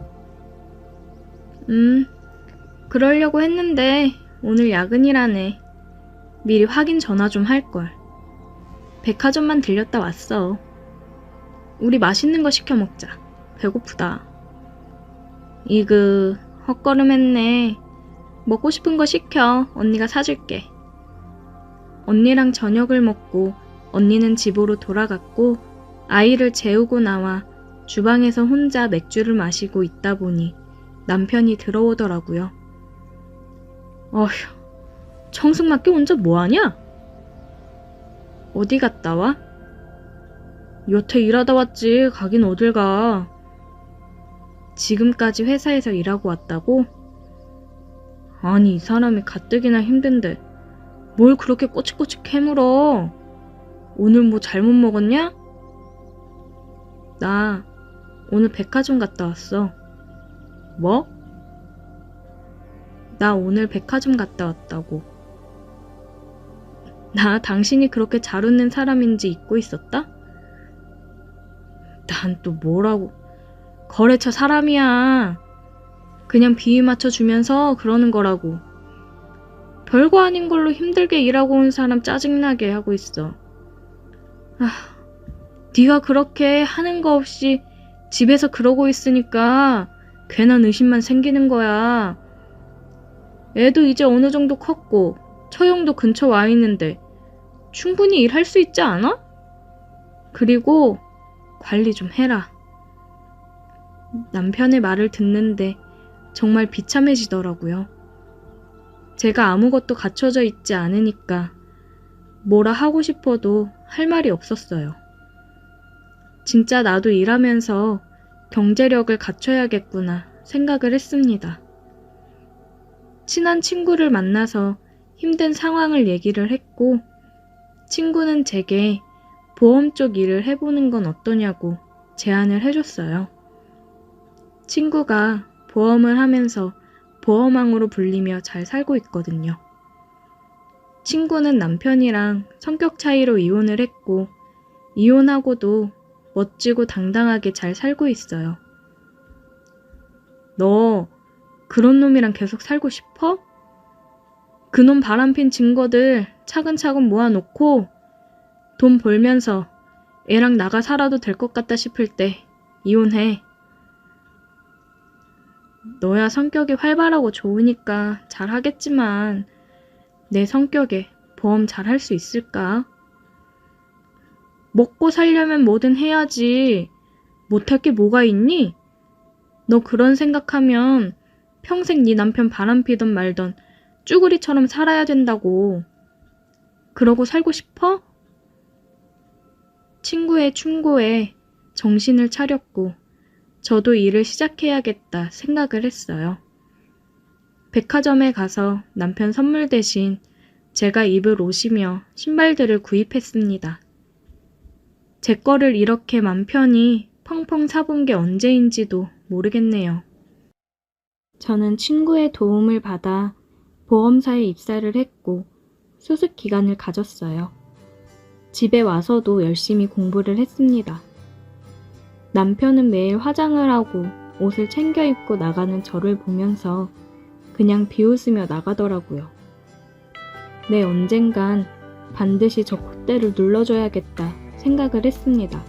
그러려고 했는데 오늘 야근이라네. 미리 확인 전화 좀 할걸. 백화점만 들렸다 왔어. 우리 맛있는 거 시켜 먹자. 배고프다. 이그 헛걸음했네. 먹고 싶은 거 시켜. 언니가 사줄게. 언니랑 저녁을 먹고 언니는 집으로 돌아갔고 아이를 재우고 나와 주방에서 혼자 맥주를 마시고 있다 보니 남편이 들어오더라고요. 어휴, 청승맞게 혼자 뭐하냐? 어디 갔다 와? 여태 일하다 왔지. 가긴 어딜 가. 지금까지 회사에서 일하고 왔다고? 아니, 이 사람이 가뜩이나 힘든데 뭘 그렇게 꼬치꼬치 캐물어. 오늘 뭐 잘못 먹었냐? 나 오늘 백화점 갔다 왔어. 뭐? 나 오늘 백화점 갔다 왔다고. 나 당신이 그렇게 잘 웃는 사람인지 잊고 있었다? 난 또 뭐라고. 거래처 사람이야. 그냥 비위 맞춰주면서 그러는 거라고. 별거 아닌 걸로 힘들게 일하고 온 사람 짜증나게 하고 있어. 네가 그렇게 하는 거 없이 집에서 그러고 있으니까 괜한 의심만 생기는 거야. 애도 이제 어느 정도 컸고 처형도 근처 와 있는데 충분히 일할 수 있지 않아? 그리고 관리 좀 해라. 남편의 말을 듣는데 정말 비참해지더라고요. 제가 아무것도 갖춰져 있지 않으니까 뭐라 하고 싶어도 할 말이 없었어요. 진짜 나도 일하면서 경제력을 갖춰야겠구나 생각을 했습니다. 친한 친구를 만나서 힘든 상황을 얘기를 했고, 친구는 제게 보험 쪽 일을 해보는 건 어떠냐고 제안을 해줬어요. 친구가 보험을 하면서 보험왕으로 불리며 잘 살고 있거든요. 친구는 남편이랑 성격 차이로 이혼을 했고, 이혼하고도 멋지고 당당하게 잘 살고 있어요. 너 그런 놈이랑 계속 살고 싶어? 그놈 바람핀 증거들 차근차근 모아놓고 돈 벌면서 애랑 나가 살아도 될 것 같다 싶을 때 이혼해. 너야 성격이 활발하고 좋으니까 잘하겠지만 내 성격에 보험 잘할 수 있을까? 먹고 살려면 뭐든 해야지. 못할 게 뭐가 있니? 너 그런 생각하면 평생 네 남편 바람피던 말던 쭈구리처럼 살아야 된다고. 그러고 살고 싶어? 친구의 충고에 정신을 차렸고 저도 일을 시작해야겠다 생각을 했어요. 백화점에 가서 남편 선물 대신 제가 입을 옷이며 신발들을 구입했습니다. 제 거를 이렇게 맘 편히 펑펑 사본 게 언제인지도 모르겠네요. 저는 친구의 도움을 받아 보험사에 입사를 했고 수습 기간을 가졌어요. 집에 와서도 열심히 공부를 했습니다. 남편은 매일 화장을 하고 옷을 챙겨 입고 나가는 저를 보면서 그냥 비웃으며 나가더라고요. 내 언젠간 반드시 저 콧대를 눌러줘야겠다 생각을 했습니다.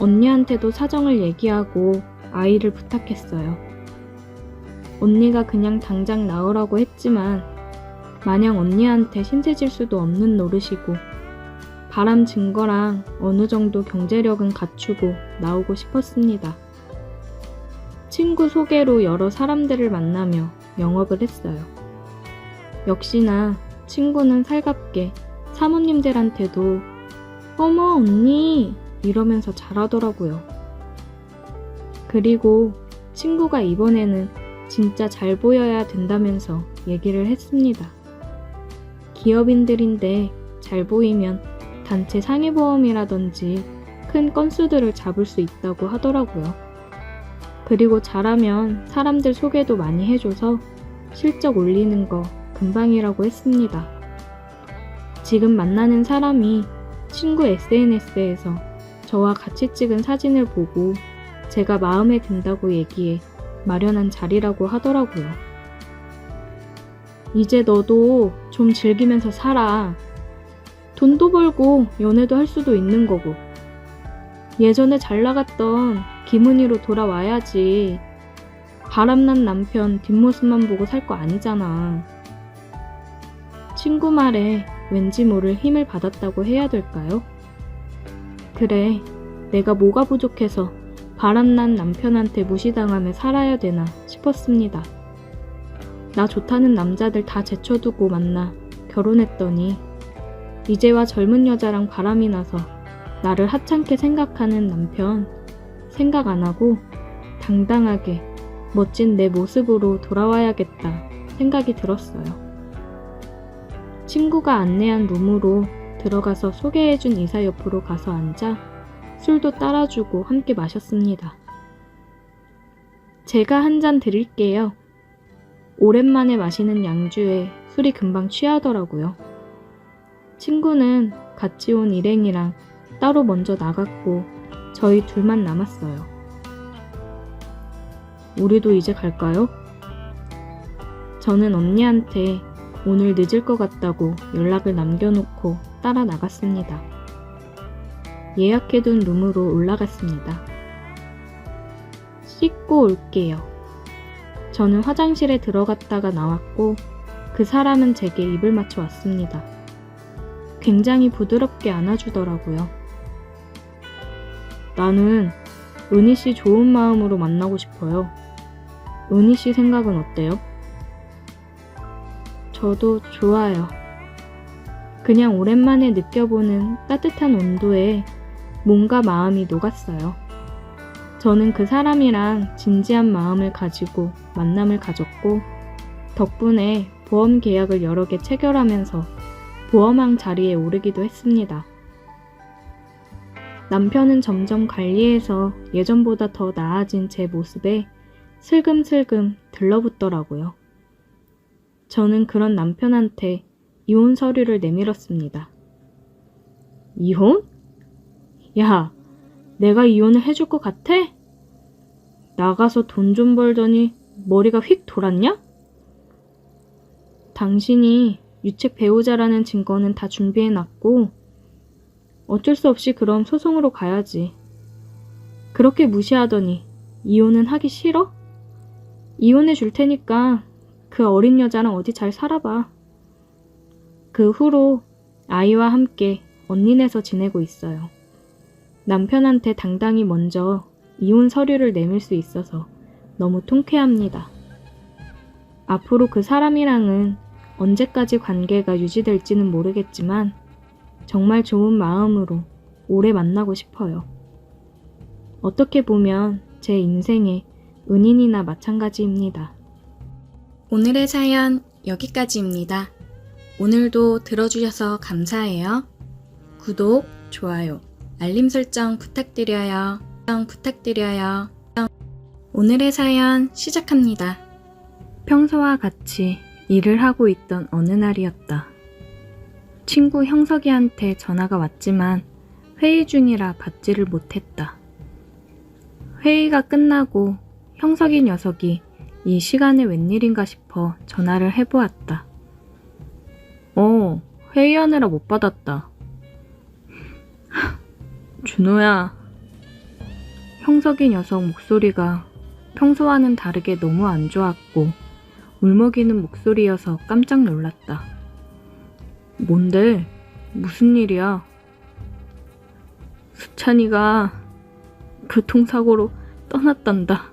언니한테도 사정을 얘기하고 아이를 부탁했어요. 언니가 그냥 당장 나으라고 했지만 마냥 언니한테 신세질 수도 없는 노릇이고 바람 증거랑 어느 정도 경제력은 갖추고 나오고 싶었습니다. 친구 소개로 여러 사람들을 만나며 영업을 했어요. 역시나 친구는 살갑게 사모님들한테도 어머 언니 이러면서 잘하더라고요. 그리고 친구가 이번에는 진짜 잘 보여야 된다면서 얘기를 했습니다. 기업인들인데 잘 보이면 단체 상해보험이라든지 큰 건수들을 잡을 수 있다고 하더라고요. 그리고 잘하면 사람들 소개도 많이 해줘서 실적 올리는 거 금방이라고 했습니다. 지금 만나는 사람이 친구 SNS에서 저와 같이 찍은 사진을 보고 제가 마음에 든다고 얘기해 마련한 자리라고 하더라고요. 이제 너도 좀 즐기면서 살아. 돈도 벌고 연애도 할 수도 있는 거고. 예전에 잘 나갔던 김은희로 돌아와야지. 바람난 남편 뒷모습만 보고 살 거 아니잖아. 친구 말에 왠지 모를 힘을 받았다고 해야 될까요? 그래, 내가 뭐가 부족해서 바람난 남편한테 무시당하며 살아야 되나 싶었습니다. 나 좋다는 남자들 다 제쳐두고 만나 결혼했더니 이제와 젊은 여자랑 바람이 나서 나를 하찮게 생각하는 남편 생각 안 하고 당당하게 멋진 내 모습으로 돌아와야겠다 생각이 들었어요. 친구가 안내한 룸으로 들어가서 소개해준 이사 옆으로 가서 앉아 술도 따라주고 함께 마셨습니다. 제가 한 잔 드릴게요. 오랜만에 마시는 양주에 술이 금방 취하더라고요. 친구는 같이 온 일행이랑 따로 먼저 나갔고 저희 둘만 남았어요. 우리도 이제 갈까요? 저는 언니한테 오늘 늦을 것 같다고 연락을 남겨놓고 따라 나갔습니다. 예약해둔 룸으로 올라갔습니다. 씻고 올게요. 저는 화장실에 들어갔다가 나왔고 그 사람은 제게 입을 맞춰 왔습니다. 굉장히 부드럽게 안아주더라고요. 나는 은희 씨 좋은 마음으로 만나고 싶어요. 은희 씨 생각은 어때요? 저도 좋아요. 그냥 오랜만에 느껴보는 따뜻한 온도에 몸과 마음이 녹았어요. 저는 그 사람이랑 진지한 마음을 가지고 만남을 가졌고 덕분에 보험 계약을 여러 개 체결하면서 보험왕 자리에 오르기도 했습니다. 남편은 점점 관리해서 예전보다 더 나아진 제 모습에 슬금슬금 들러붙더라고요. 저는 그런 남편한테 이혼 서류를 내밀었습니다. 이혼? 야, 내가 이혼을 해줄 것 같아? 나가서 돈 좀 벌더니 머리가 휙 돌았냐? 당신이 유책 배우자라는 증거는 다 준비해놨고 어쩔 수 없이 그럼 소송으로 가야지. 그렇게 무시하더니 이혼은 하기 싫어? 이혼해 줄 테니까 그 어린 여자랑 어디 잘 살아봐. 그 후로 아이와 함께 언니네서 지내고 있어요. 남편한테 당당히 먼저 이혼 서류를 내밀 수 있어서 너무 통쾌합니다. 앞으로 그 사람이랑은 언제까지 관계가 유지될지는 모르겠지만 정말 좋은 마음으로 오래 만나고 싶어요. 어떻게 보면 제 인생의 은인이나 마찬가지입니다. 오늘의 사연 여기까지입니다. 오늘도 들어주셔서 감사해요. 구독, 좋아요, 알림 설정 부탁드려요. 오늘의 사연 시작합니다. 평소와 같이 일을 하고 있던 어느 날이었다. 친구 형석이한테 전화가 왔지만 회의 중이라 받지를 못했다. 회의가 끝나고 형석이 녀석이 이 시간에 웬일인가 싶어 전화를 해보았다. 회의하느라 못 받았다. 준호야. 형석이 녀석 목소리가 평소와는 다르게 너무 안 좋았고 울먹이는 목소리여서 깜짝 놀랐다. 뭔데? 무슨 일이야? 수찬이가 교통사고로 떠났단다.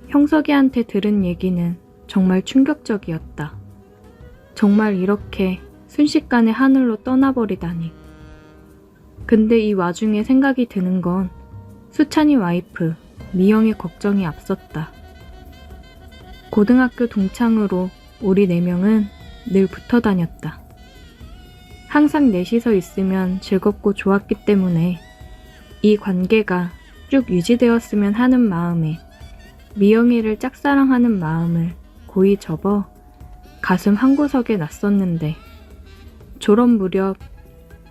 형석이한테 들은 얘기는 정말 충격적이었다. 정말 이렇게 순식간에 하늘로 떠나버리다니. 근데 이 와중에 생각이 드는 건 수찬이 와이프 미영의 걱정이 앞섰다. 고등학교 동창으로 우리 4명은 늘 붙어 다녔다. 항상 넷이서 있으면 즐겁고 좋았기 때문에 이 관계가 쭉 유지되었으면 하는 마음에 미영이를 짝사랑하는 마음을 고이 접어 가슴 한구석에 놨었는데 졸업 무렵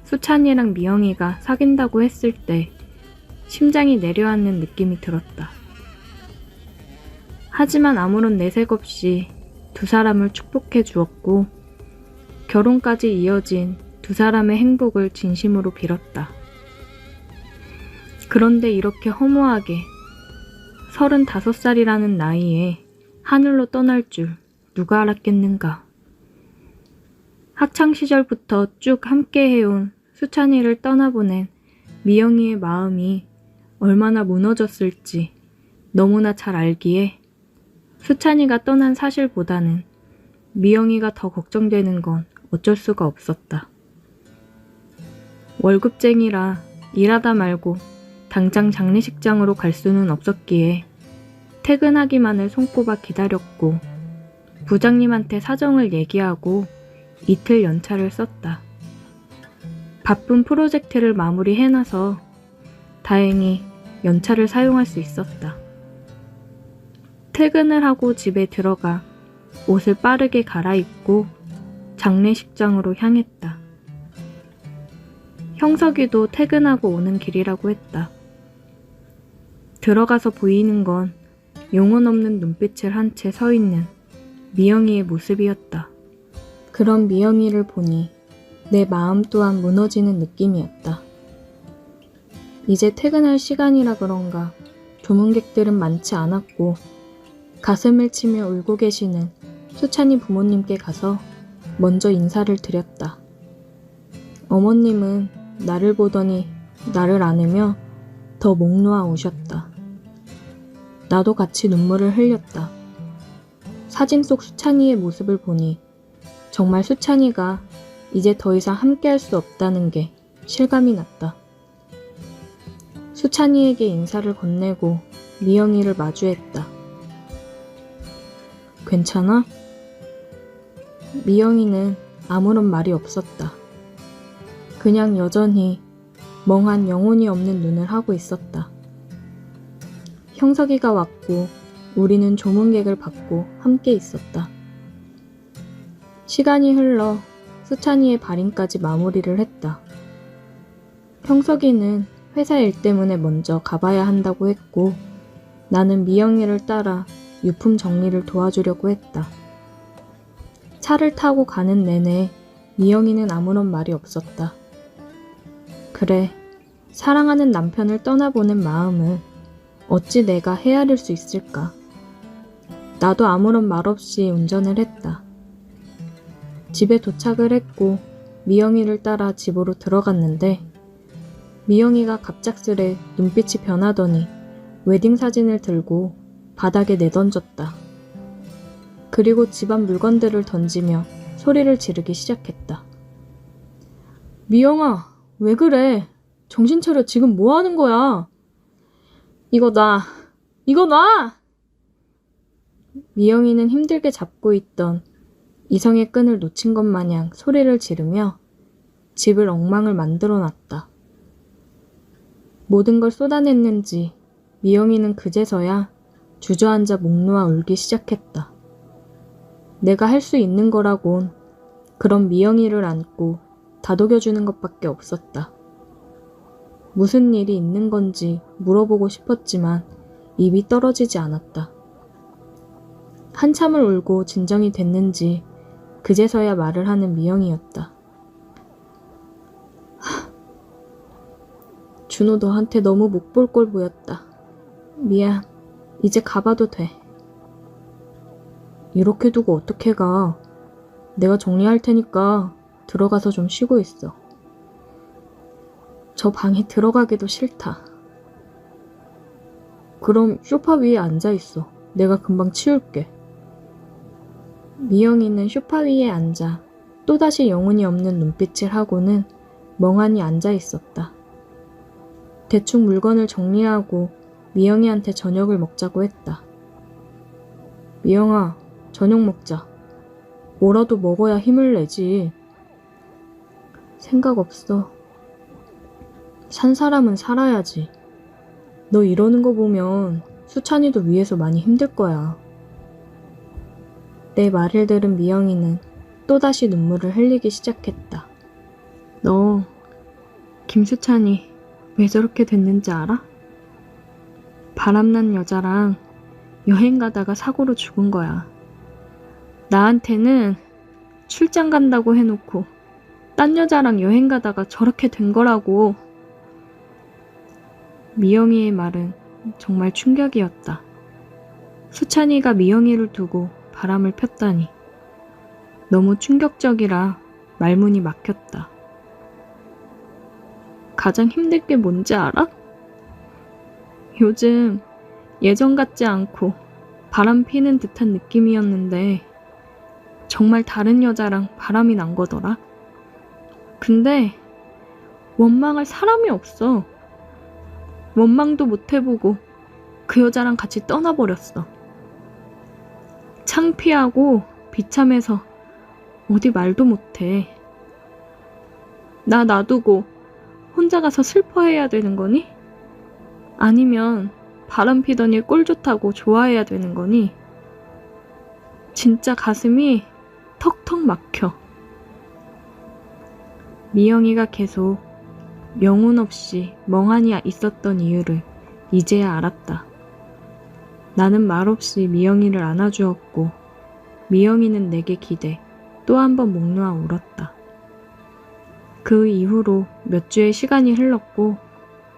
수찬이랑 미영이가 사귄다고 했을 때 심장이 내려앉는 느낌이 들었다. 하지만 아무런 내색 없이 두 사람을 축복해 주었고 결혼까지 이어진 두 사람의 행복을 진심으로 빌었다. 그런데 이렇게 허무하게 35살이라는 나이에 하늘로 떠날 줄 누가 알았겠는가. 학창시절부터 쭉 함께 해온 수찬이를 떠나보낸 미영이의 마음이 얼마나 무너졌을지 너무나 잘 알기에 수찬이가 떠난 사실보다는 미영이가 더 걱정되는 건 어쩔 수가 없었다. 월급쟁이라 일하다 말고 당장 장례식장으로 갈 수는 없었기에 퇴근하기만을 손꼽아 기다렸고 부장님한테 사정을 얘기하고 이틀 연차를 썼다. 바쁜 프로젝트를 마무리해놔서 다행히 연차를 사용할 수 있었다. 퇴근을 하고 집에 들어가 옷을 빠르게 갈아입고 장례식장으로 향했다. 형석이도 퇴근하고 오는 길이라고 했다. 들어가서 보이는 건 영혼 없는 눈빛을 한 채 서 있는 미영이의 모습이었다. 그런 미영이를 보니 내 마음 또한 무너지는 느낌이었다. 이제 퇴근할 시간이라 그런가 조문객들은 많지 않았고 가슴을 치며 울고 계시는 수찬이 부모님께 가서 먼저 인사를 드렸다. 어머님은 나를 보더니 나를 안으며 더 목 놓아 오셨다. 나도 같이 눈물을 흘렸다. 사진 속 수찬이의 모습을 보니 정말 수찬이가 이제 더 이상 함께할 수 없다는 게 실감이 났다. 수찬이에게 인사를 건네고 미영이를 마주했다. 괜찮아? 미영이는 아무런 말이 없었다. 그냥 여전히 멍한 영혼이 없는 눈을 하고 있었다. 형석이가 왔고 우리는 조문객을 받고 함께 있었다. 시간이 흘러 수찬이의 발인까지 마무리를 했다. 형석이는 회사 일 때문에 먼저 가봐야 한다고 했고 나는 미영이를 따라 유품 정리를 도와주려고 했다. 차를 타고 가는 내내 미영이는 아무런 말이 없었다. 그래, 사랑하는 남편을 떠나보낸 마음을 어찌 내가 헤아릴 수 있을까? 나도 아무런 말 없이 운전을 했다. 집에 도착을 했고 미영이를 따라 집으로 들어갔는데 미영이가 갑작스레 눈빛이 변하더니 웨딩 사진을 들고 바닥에 내던졌다. 그리고 집안 물건들을 던지며 소리를 지르기 시작했다. 미영아, 왜 그래? 정신 차려. 지금 뭐 하는 거야? 이거 놔! 이거 놔! 미영이는 힘들게 잡고 있던 이성의 끈을 놓친 것 마냥 소리를 지르며 집을 엉망을 만들어 놨다. 모든 걸 쏟아냈는지 미영이는 그제서야 주저앉아 목 놓아 울기 시작했다. 내가 할 수 있는 거라곤 그런 미영이를 안고 다독여주는 것밖에 없었다. 무슨 일이 있는 건지 물어보고 싶었지만 입이 떨어지지 않았다. 한참을 울고 진정이 됐는지 그제서야 말을 하는 미영이었다. 준호 너한테 너무 못 볼 걸 보였다. 미안. 이제 가봐도 돼. 이렇게 두고 어떻게 가. 내가 정리할 테니까 들어가서 좀 쉬고 있어. 저 방에 들어가기도 싫다. 그럼 소파 위에 앉아있어. 내가 금방 치울게. 미영이는 소파 위에 앉아 또다시 영혼이 없는 눈빛을 하고는 멍하니 앉아있었다. 대충 물건을 정리하고 미영이한테 저녁을 먹자고 했다. 미영아, 저녁 먹자. 뭐라도 먹어야 힘을 내지. 생각 없어. 산 사람은 살아야지. 너 이러는 거 보면 수찬이도 위에서 많이 힘들 거야. 내 말을 들은 미영이는 또다시 눈물을 흘리기 시작했다. 너 김수찬이 왜 저렇게 됐는지 알아? 바람난 여자랑 여행 가다가 사고로 죽은 거야. 나한테는 출장 간다고 해놓고 딴 여자랑 여행 가다가 저렇게 된 거라고. 미영이의 말은 정말 충격이었다. 수찬이가 미영이를 두고 바람을 폈다니. 너무 충격적이라 말문이 막혔다. 가장 힘들 게 뭔지 알아? 요즘 예전 같지 않고 바람 피는 듯한 느낌이었는데 정말 다른 여자랑 바람이 난 거더라. 근데 원망할 사람이 없어. 원망도 못 해보고 그 여자랑 같이 떠나버렸어. 창피하고 비참해서 어디 말도 못해. 나 놔두고 혼자 가서 슬퍼해야 되는 거니? 아니면 바람 피더니 꼴 좋다고 좋아해야 되는 거니? 진짜 가슴이 턱턱 막혀. 미영이가 계속 영혼 없이 멍하니 있었던 이유를 이제야 알았다. 나는 말없이 미영이를 안아주었고 미영이는 내게 기대 또 한 번 목 놓아 울었다. 그 이후로 몇 주의 시간이 흘렀고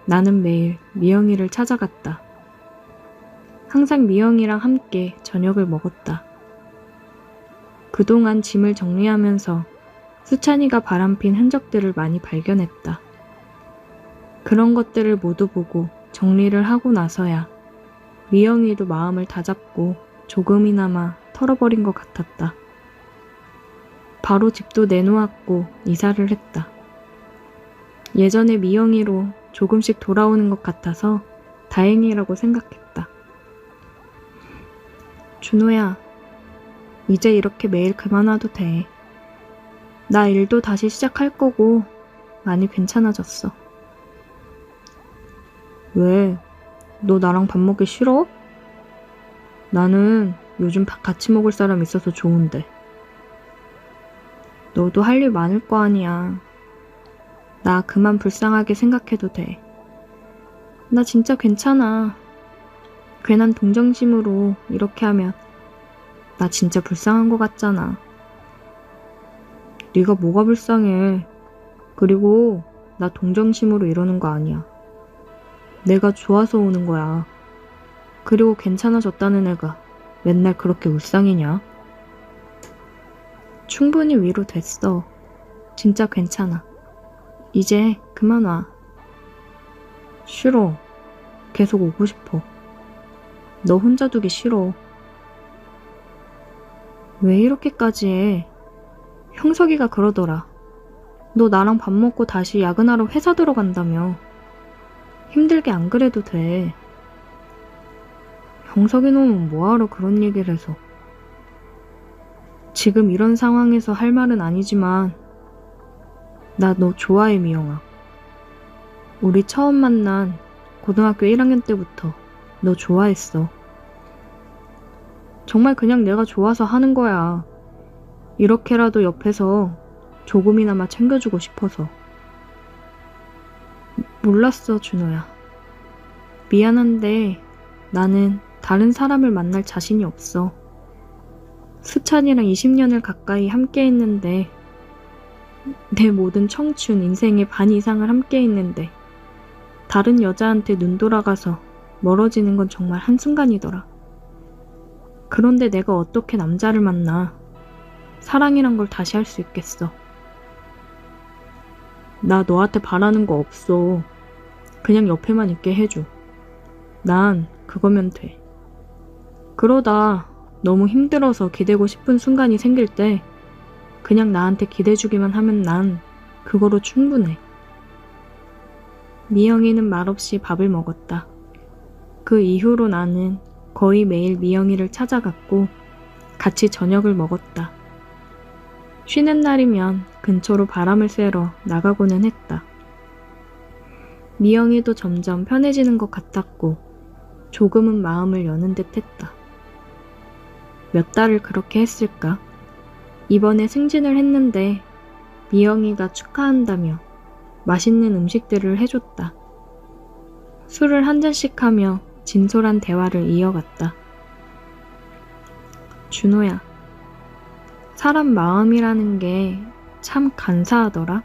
나는 매일 미영이를 찾아갔다. 항상 미영이랑 함께 저녁을 먹었다. 그동안 짐을 정리하면서 수찬이가 바람핀 흔적들을 많이 발견했다. 그런 것들을 모두 보고 정리를 하고 나서야 미영이도 마음을 다잡고 조금이나마 털어버린 것 같았다. 바로 집도 내놓았고 이사를 했다. 예전에 미영이로 조금씩 돌아오는 것 같아서 다행이라고 생각했다. 준호야, 이제 이렇게 매일 그만와도 돼. 나 일도 다시 시작할 거고 많이 괜찮아졌어. 왜? 너 나랑 밥 먹기 싫어? 나는 요즘 밥 같이 먹을 사람 있어서 좋은데. 너도 할 일 많을 거 아니야. 나 그만 불쌍하게 생각해도 돼. 나 진짜 괜찮아. 괜한 동정심으로 이렇게 하면 나 진짜 불쌍한 거 같잖아. 네가 뭐가 불쌍해. 그리고 나 동정심으로 이러는 거 아니야. 내가 좋아서 오는 거야. 그리고 괜찮아졌다는 애가 맨날 그렇게 울상이냐? 충분히 위로됐어. 진짜 괜찮아. 이제 그만 와. 싫어. 계속 오고 싶어. 너 혼자 두기 싫어. 왜 이렇게까지 해? 형석이가 그러더라. 너 나랑 밥 먹고 다시 야근하러 회사 들어간다며. 힘들게 안 그래도 돼. 형석이 놈은 뭐하러 그런 얘기를 해서. 지금 이런 상황에서 할 말은 아니지만 나 너 좋아해, 미영아. 우리 처음 만난 고등학교 1학년 때부터 너 좋아했어. 정말 그냥 내가 좋아서 하는 거야. 이렇게라도 옆에서 조금이나마 챙겨주고 싶어서. 몰랐어, 준호야. 미안한데 나는 다른 사람을 만날 자신이 없어. 수찬이랑 20년을 가까이 함께 했는데 내 모든 청춘 인생의 반 이상을 함께 했는데 다른 여자한테 눈 돌아가서 멀어지는 건 정말 한순간이더라. 그런데 내가 어떻게 남자를 만나 사랑이란 걸 다시 할 수 있겠어. 나 너한테 바라는 거 없어. 그냥 옆에만 있게 해줘. 난 그거면 돼. 그러다 너무 힘들어서 기대고 싶은 순간이 생길 때 그냥 나한테 기대주기만 하면 난 그거로 충분해. 미영이는 말없이 밥을 먹었다. 그 이후로 나는 거의 매일 미영이를 찾아갔고 같이 저녁을 먹었다. 쉬는 날이면 근처로 바람을 쐬러 나가고는 했다. 미영이도 점점 편해지는 것 같았고 조금은 마음을 여는 듯 했다. 몇 달을 그렇게 했을까? 이번에 승진을 했는데 미영이가 축하한다며 맛있는 음식들을 해줬다. 술을 한 잔씩 하며 진솔한 대화를 이어갔다. 준호야, 사람 마음이라는 게 참 간사하더라.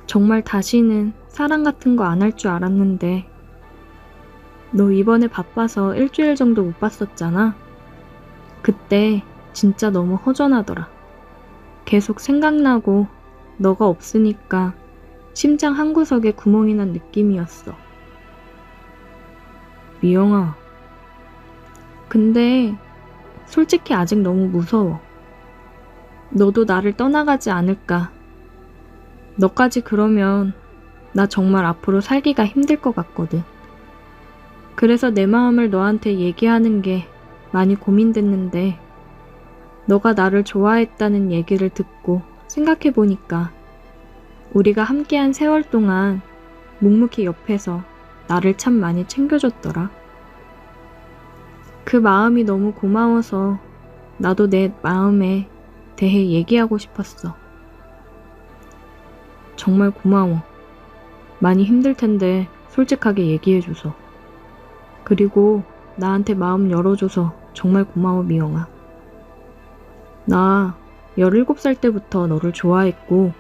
정말 다시는 사랑 같은 거 안 할 줄 알았는데 너 이번에 바빠서 일주일 정도 못 봤었잖아. 그때 진짜 너무 허전하더라. 계속 생각나고 너가 없으니까 심장 한구석에 구멍이 난 느낌이었어. 미영아, 근데 솔직히 아직 너무 무서워. 너도 나를 떠나가지 않을까. 너까지 그러면 나 정말 앞으로 살기가 힘들 것 같거든. 그래서 내 마음을 너한테 얘기하는 게 많이 고민됐는데 너가 나를 좋아했다는 얘기를 듣고 생각해보니까 우리가 함께한 세월 동안 묵묵히 옆에서 나를 참 많이 챙겨줬더라. 그 마음이 너무 고마워서 나도 내 마음에 대해 얘기하고 싶었어. 정말 고마워. 많이 힘들 텐데 솔직하게 얘기해줘서. 그리고 나한테 마음 열어줘서 정말 고마워, 미영아. 나 17살 때부터 너를 좋아했고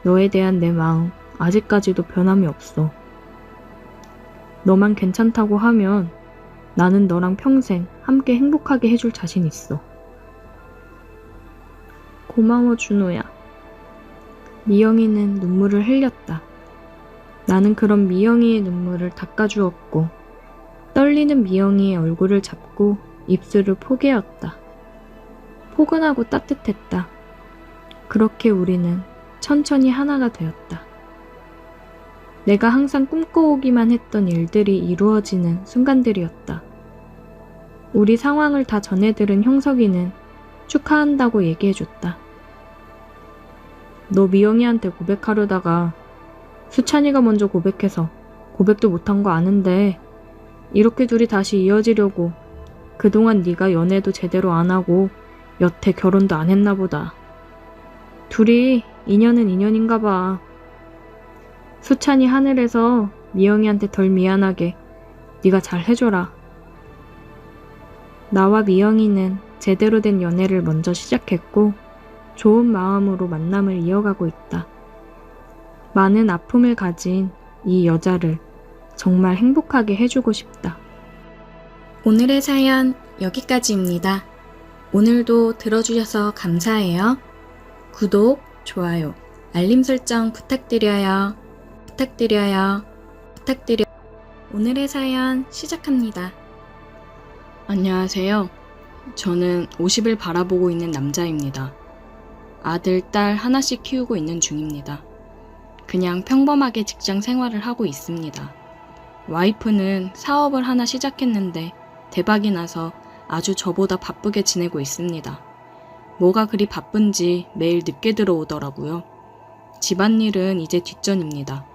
너에 대한 내 마음 아직까지도 변함이 없어. 너만 괜찮다고 하면 나는 너랑 평생 함께 행복하게 해줄 자신 있어. 고마워, 준호야. 미영이는 눈물을 흘렸다. 나는 그런 미영이의 눈물을 닦아주었고 떨리는 미영이의 얼굴을 잡고 입술을 포개었다. 포근하고 따뜻했다. 그렇게 우리는 천천히 하나가 되었다. 내가 항상 꿈꿔오기만 했던 일들이 이루어지는 순간들이었다. 우리 상황을 다 전해 들은 형석이는 축하한다고 얘기해줬다. 너 미영이한테 고백하려다가 수찬이가 먼저 고백해서 고백도 못한 거 아는데 이렇게 둘이 다시 이어지려고 그동안 네가 연애도 제대로 안 하고 여태 결혼도 안 했나 보다. 둘이 인연은 인연인가 봐. 수찬이 하늘에서 미영이한테 덜 미안하게 네가 잘 해줘라. 나와 미영이는 제대로 된 연애를 먼저 시작했고 좋은 마음으로 만남을 이어가고 있다. 많은 아픔을 가진 이 여자를 정말 행복하게 해주고 싶다. 오늘의 사연 여기까지입니다. 오늘도 들어주셔서 감사해요. 구독, 좋아요, 알림 설정 부탁드려요. 오늘의 사연 시작합니다. 안녕하세요. 저는 50을 바라보고 있는 남자입니다. 아들, 딸 하나씩 키우고 있는 중입니다. 그냥 평범하게 직장 생활을 하고 있습니다. 와이프는 사업을 하나 시작했는데 대박이 나서 아주 저보다 바쁘게 지내고 있습니다. 뭐가 그리 바쁜지 매일 늦게 들어오더라고요. 집안일은 이제 뒷전입니다.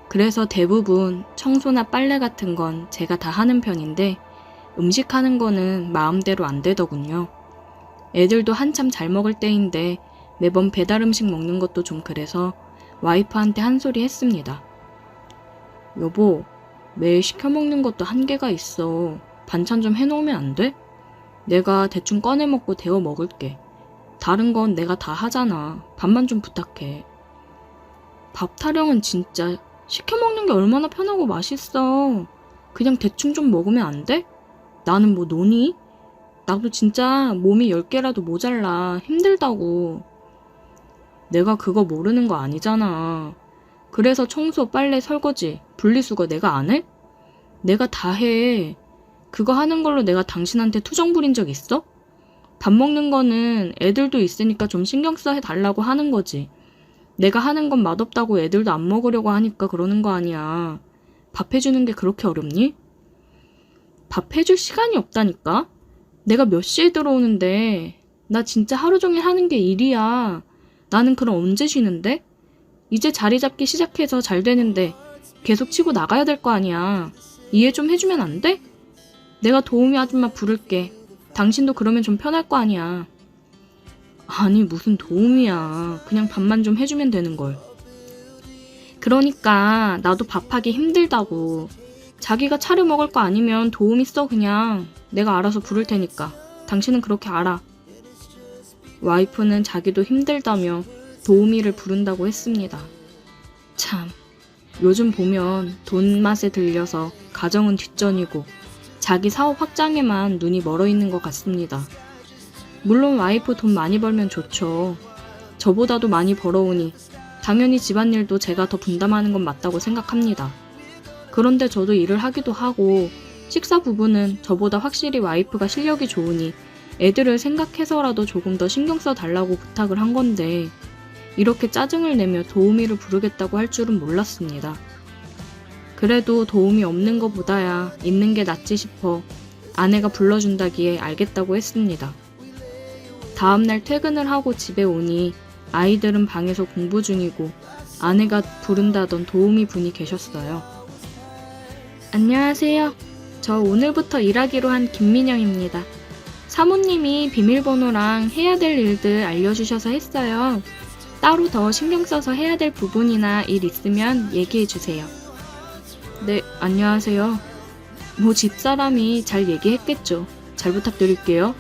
그래서 대부분 청소나 빨래 같은 건 제가 다 하는 편인데 음식하는 거는 마음대로 안 되더군요. 애들도 한참 잘 먹을 때인데 매번 배달 음식 먹는 것도 좀 그래서 와이프한테 한 소리 했습니다. 여보, 매일 시켜 먹는 것도 한계가 있어. 반찬 좀 해놓으면 안 돼? 내가 대충 꺼내 먹고 데워 먹을게. 다른 건 내가 다 하잖아. 밥만 좀 부탁해. 밥 타령은 진짜 시켜 먹는 게 얼마나 편하고 맛있어. 그냥 대충 좀 먹으면 안 돼? 나는 뭐 노니? 나도 진짜 몸이 10개라도 모자라. 힘들다고. 내가 그거 모르는 거 아니잖아. 그래서 청소, 빨래, 설거지, 분리수거 내가 안 해? 내가 다 해. 그거 하는 걸로 내가 당신한테 투정 부린 적 있어? 밥 먹는 거는 애들도 있으니까 좀 신경 써 해달라고 하는 거지. 내가 하는 건 맛없다고 애들도 안 먹으려고 하니까 그러는 거 아니야. 밥 해주는 게 그렇게 어렵니? 밥 해줄 시간이 없다니까? 내가 몇 시에 들어오는데 나 진짜 하루 종일 하는 게 일이야. 나는 그럼 언제 쉬는데? 이제 자리 잡기 시작해서 잘 되는데 계속 치고 나가야 될 거 아니야. 이해 좀 해주면 안 돼? 내가 도우미 아줌마 부를게. 당신도 그러면 좀 편할 거 아니야. 아니 무슨 도우미야. 그냥 밥만 좀 해주면 되는 걸. 그러니까 나도 밥하기 힘들다고. 자기가 차려 먹을 거 아니면 도우미 써 그냥. 내가 알아서 부를 테니까. 당신은 그렇게 알아. 와이프는 자기도 힘들다며 도우미를 부른다고 했습니다. 참, 요즘 보면 돈 맛에 들려서 가정은 뒷전이고 자기 사업 확장에만 눈이 멀어 있는 것 같습니다. 물론 와이프 돈 많이 벌면 좋죠. 저보다도 많이 벌어오니 당연히 집안일도 제가 더 분담하는 건 맞다고 생각합니다. 그런데 저도 일을 하기도 하고 식사 부분은 저보다 확실히 와이프가 실력이 좋으니 애들을 생각해서라도 조금 더 신경 써달라고 부탁을 한 건데 이렇게 짜증을 내며 도우미를 부르겠다고 할 줄은 몰랐습니다. 그래도 도우미 없는 것보다야 있는 게 낫지 싶어 아내가 불러준다기에 알겠다고 했습니다. 다음날 퇴근을 하고 집에 오니 아이들은 방에서 공부 중이고 아내가 부른다던 도우미 분이 계셨어요. 안녕하세요. 저 오늘부터 일하기로 한 김민영입니다. 사모님이 비밀번호랑 해야 될 일들 알려주셔서 했어요. 따로 더 신경 써서 해야 될 부분이나 일 있으면 얘기해 주세요. 네, 안녕하세요. 뭐 집사람이 잘 얘기했겠죠. 잘 부탁드릴게요.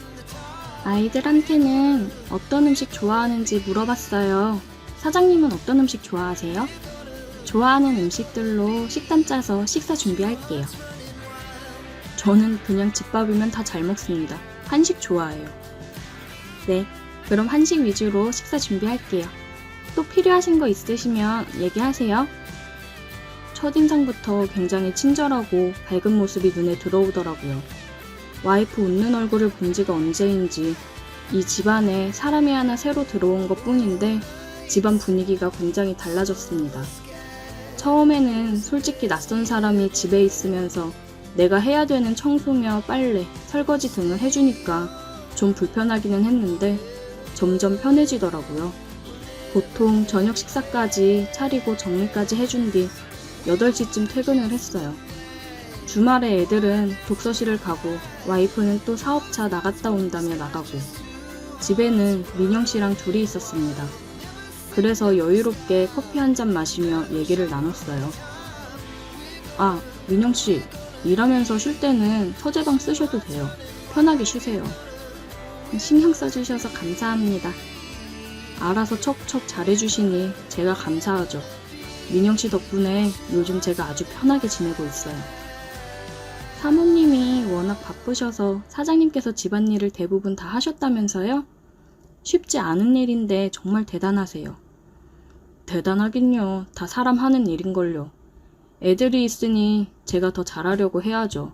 아이들한테는 어떤 음식 좋아하는지 물어봤어요. 사장님은 어떤 음식 좋아하세요? 좋아하는 음식들로 식단 짜서 식사 준비할게요. 저는 그냥 집밥이면 다 잘 먹습니다. 한식 좋아해요. 네, 그럼 한식 위주로 식사 준비할게요. 또 필요하신 거 있으시면 얘기하세요. 첫인상부터 굉장히 친절하고 밝은 모습이 눈에 들어오더라고요. 와이프 웃는 얼굴을 본 지가 언제인지 이 집안에 사람이 하나 새로 들어온 것 뿐인데 집안 분위기가 굉장히 달라졌습니다. 처음에는 솔직히 낯선 사람이 집에 있으면서 내가 해야 되는 청소며 빨래, 설거지 등을 해주니까 좀 불편하기는 했는데 점점 편해지더라고요. 보통 저녁 식사까지 차리고 정리까지 해준 뒤 8시쯤 퇴근을 했어요. 주말에 애들은 독서실을 가고 와이프는 또 사업차 나갔다 온다며 나가고 집에는 민영 씨랑 둘이 있었습니다. 그래서 여유롭게 커피 한 잔 마시며 얘기를 나눴어요. 아, 민영 씨, 일하면서 쉴 때는 서재방 쓰셔도 돼요. 편하게 쉬세요. 신경 써주셔서 감사합니다. 알아서 척척 잘해주시니 제가 감사하죠. 민영 씨 덕분에 요즘 제가 아주 편하게 지내고 있어요. 사모님이 워낙 바쁘셔서 사장님께서 집안일을 대부분 다 하셨다면서요? 쉽지 않은 일인데 정말 대단하세요. 대단하긴요. 다 사람 하는 일인걸요. 애들이 있으니 제가 더 잘하려고 해야죠.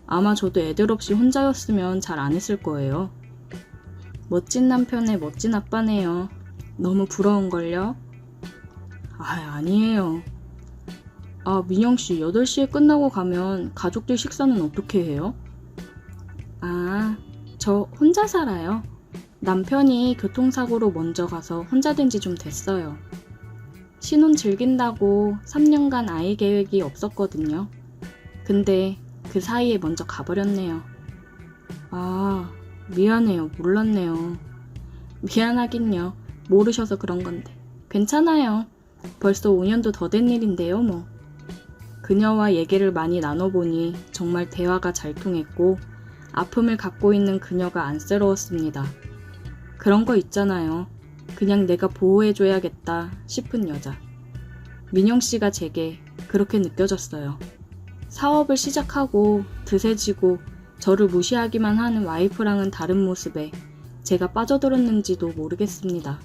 아마 저도 애들 없이 혼자였으면 잘 안 했을 거예요. 멋진 남편의 멋진 아빠네요. 너무 부러운걸요? 아니에요. 아, 민영씨, 8시에 끝나고 가면 가족들 식사는 어떻게 해요? 아, 저 혼자 살아요. 남편이 교통사고로 먼저 가서 혼자 된 지 좀 됐어요. 신혼 즐긴다고 3년간 아이 계획이 없었거든요. 근데 그 사이에 먼저 가버렸네요. 아, 미안해요. 몰랐네요. 미안하긴요. 모르셔서 그런 건데. 괜찮아요. 벌써 5년도 더 된 일인데요, 뭐. 그녀와 얘기를 많이 나눠보니 정말 대화가 잘 통했고 아픔을 갖고 있는 그녀가 안쓰러웠습니다. 그런 거 있잖아요. 그냥 내가 보호해줘야겠다 싶은 여자. 민영 씨가 제게 그렇게 느껴졌어요. 사업을 시작하고 드세지고 저를 무시하기만 하는 와이프랑은 다른 모습에 제가 빠져들었는지도 모르겠습니다.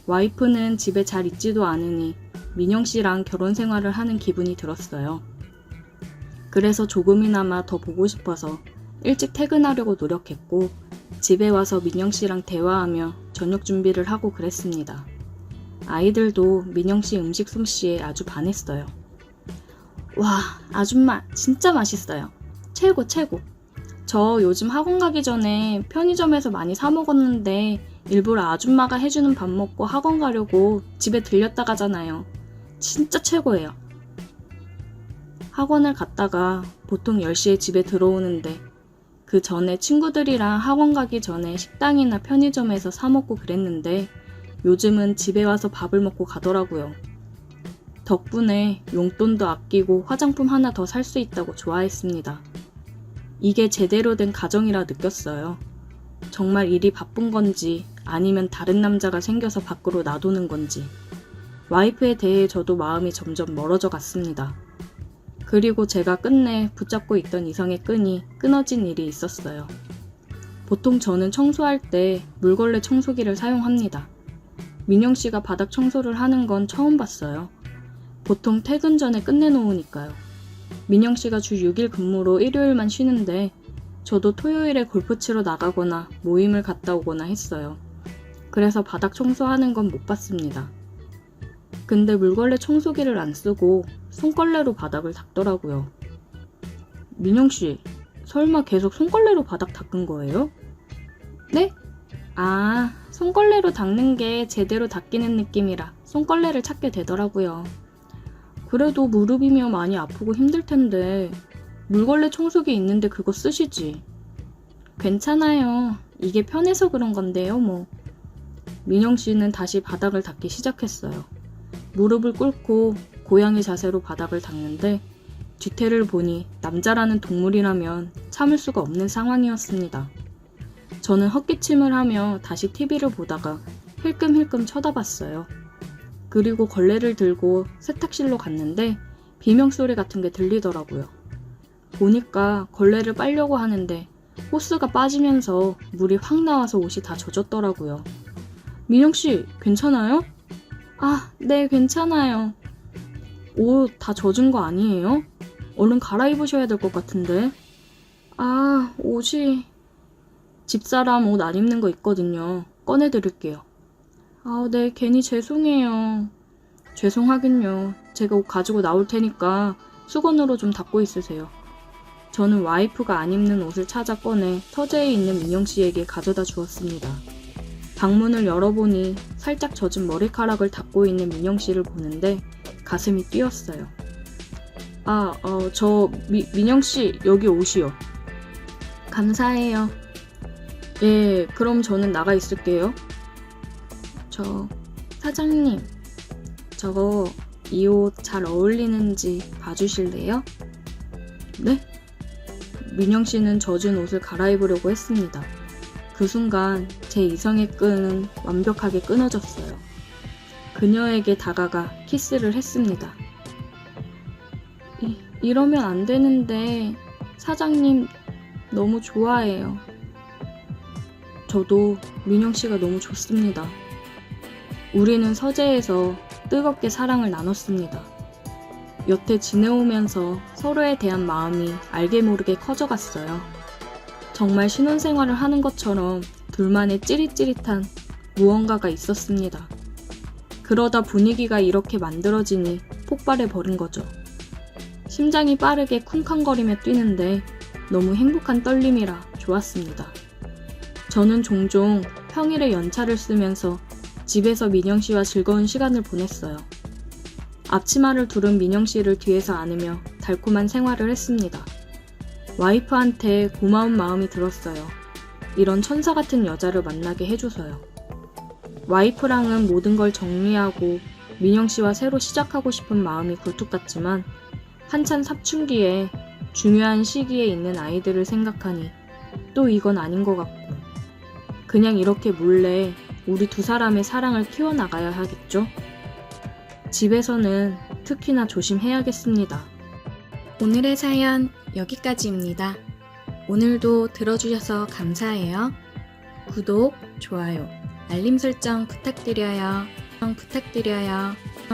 와이프는 집에 잘 있지도 않으니 민영 씨랑 결혼 생활을 하는 기분이 들었어요. 그래서 조금이나마 더 보고 싶어서 일찍 퇴근하려고 노력했고 집에 와서 민영 씨랑 대화하며 저녁 준비를 하고 그랬습니다. 아이들도 민영 씨 음식 솜씨에 아주 반했어요. 와, 아줌마 진짜 맛있어요. 최고 최고. 저 요즘 학원 가기 전에 편의점에서 많이 사 먹었는데 일부러 아줌마가 해주는 밥 먹고 학원 가려고 집에 들렸다 가잖아요. 진짜 최고예요. 학원을 갔다가 보통 10시에 집에 들어오는데 그 전에 친구들이랑 학원 가기 전에 식당이나 편의점에서 사 먹고 그랬는데 요즘은 집에 와서 밥을 먹고 가더라고요. 덕분에 용돈도 아끼고 화장품 하나 더 살 수 있다고 좋아했습니다. 이게 제대로 된 가정이라 느꼈어요. 정말 일이 바쁜 건지 아니면 다른 남자가 생겨서 밖으로 놔두는 건지 와이프에 대해 저도 마음이 점점 멀어져 갔습니다. 그리고 제가 끝내 붙잡고 있던 이성의 끈이 끊어진 일이 있었어요. 보통 저는 청소할 때 물걸레 청소기를 사용합니다. 민영 씨가 바닥 청소를 하는 건 처음 봤어요. 보통 퇴근 전에 끝내놓으니까요. 민영 씨가 주 6일 근무로 일요일만 쉬는데 저도 토요일에 골프 치러 나가거나 모임을 갔다 오거나 했어요. 그래서 바닥 청소하는 건 못 봤습니다. 근데 물걸레 청소기를 안 쓰고 손걸레로 바닥을 닦더라고요. 민영씨, 설마 계속 손걸레로 바닥 닦은 거예요? 네? 아, 손걸레로 닦는 게 제대로 닦이는 느낌이라 손걸레를 찾게 되더라고요. 그래도 무릎이며 많이 아프고 힘들 텐데 물걸레 청소기 있는데 그거 쓰시지. 괜찮아요. 이게 편해서 그런 건데요, 뭐. 민영 씨는 다시 바닥을 닦기 시작했어요. 무릎을 꿇고 고양이 자세로 바닥을 닦는데 뒤태를 보니 남자라는 동물이라면 참을 수가 없는 상황이었습니다. 저는 헛기침을 하며 다시 TV를 보다가 힐끔힐끔 쳐다봤어요. 그리고 걸레를 들고 세탁실로 갔는데 비명소리 같은 게 들리더라고요. 보니까 걸레를 빨려고 하는데 호스가 빠지면서 물이 확 나와서 옷이 다 젖었더라고요. 민영씨, 괜찮아요? 아, 네, 괜찮아요. 옷 다 젖은 거 아니에요? 얼른 갈아입으셔야 될 것 같은데. 아, 옷이... 집사람 옷 안 입는 거 있거든요. 꺼내드릴게요. 아, 네, 괜히 죄송해요. 죄송하긴요. 제가 옷 가지고 나올 테니까 수건으로 좀 닦고 있으세요. 저는 와이프가 안 입는 옷을 찾아 꺼내 서재에 있는 민영 씨에게 가져다 주었습니다. 방문을 열어보니 살짝 젖은 머리카락을 닦고 있는 민영 씨를 보는데 가슴이 뛰었어요. 민영 씨, 여기 옷이요. 감사해요. 예, 그럼 저는 나가 있을게요. 사장님, 저거 이 옷 잘 어울리는지 봐주실래요? 네? 민영 씨는 젖은 옷을 갈아입으려고 했습니다. 그 순간 제 이성의 끈은 완벽하게 끊어졌어요. 그녀에게 다가가 키스를 했습니다. 이러면 안 되는데 사장님 너무 좋아해요. 저도 민영 씨가 너무 좋습니다. 우리는 서재에서 뜨겁게 사랑을 나눴습니다. 여태 지내오면서 서로에 대한 마음이 알게 모르게 커져갔어요. 정말 신혼생활을 하는 것처럼 둘만의 찌릿찌릿한 무언가가 있었습니다. 그러다 분위기가 이렇게 만들어지니 폭발해버린 거죠. 심장이 빠르게 쿵쾅거리며 뛰는데 너무 행복한 떨림이라 좋았습니다. 저는 종종 평일에 연차를 쓰면서 집에서 민영 씨와 즐거운 시간을 보냈어요. 앞치마를 두른 민영 씨를 뒤에서 안으며 달콤한 생활을 했습니다. 와이프한테 고마운 마음이 들었어요. 이런 천사 같은 여자를 만나게 해줘서요. 와이프랑은 모든 걸 정리하고 민영 씨와 새로 시작하고 싶은 마음이 굴뚝 같지만 한참 사춘기에 중요한 시기에 있는 아이들을 생각하니 또 이건 아닌 것 같고 그냥 이렇게 몰래 우리 두 사람의 사랑을 키워나가야 하겠죠? 집에서는 특히나 조심해야겠습니다. 오늘의 사연 여기까지입니다. 오늘도 들어주셔서 감사해요. 구독, 좋아요, 알림 설정 부탁드려요.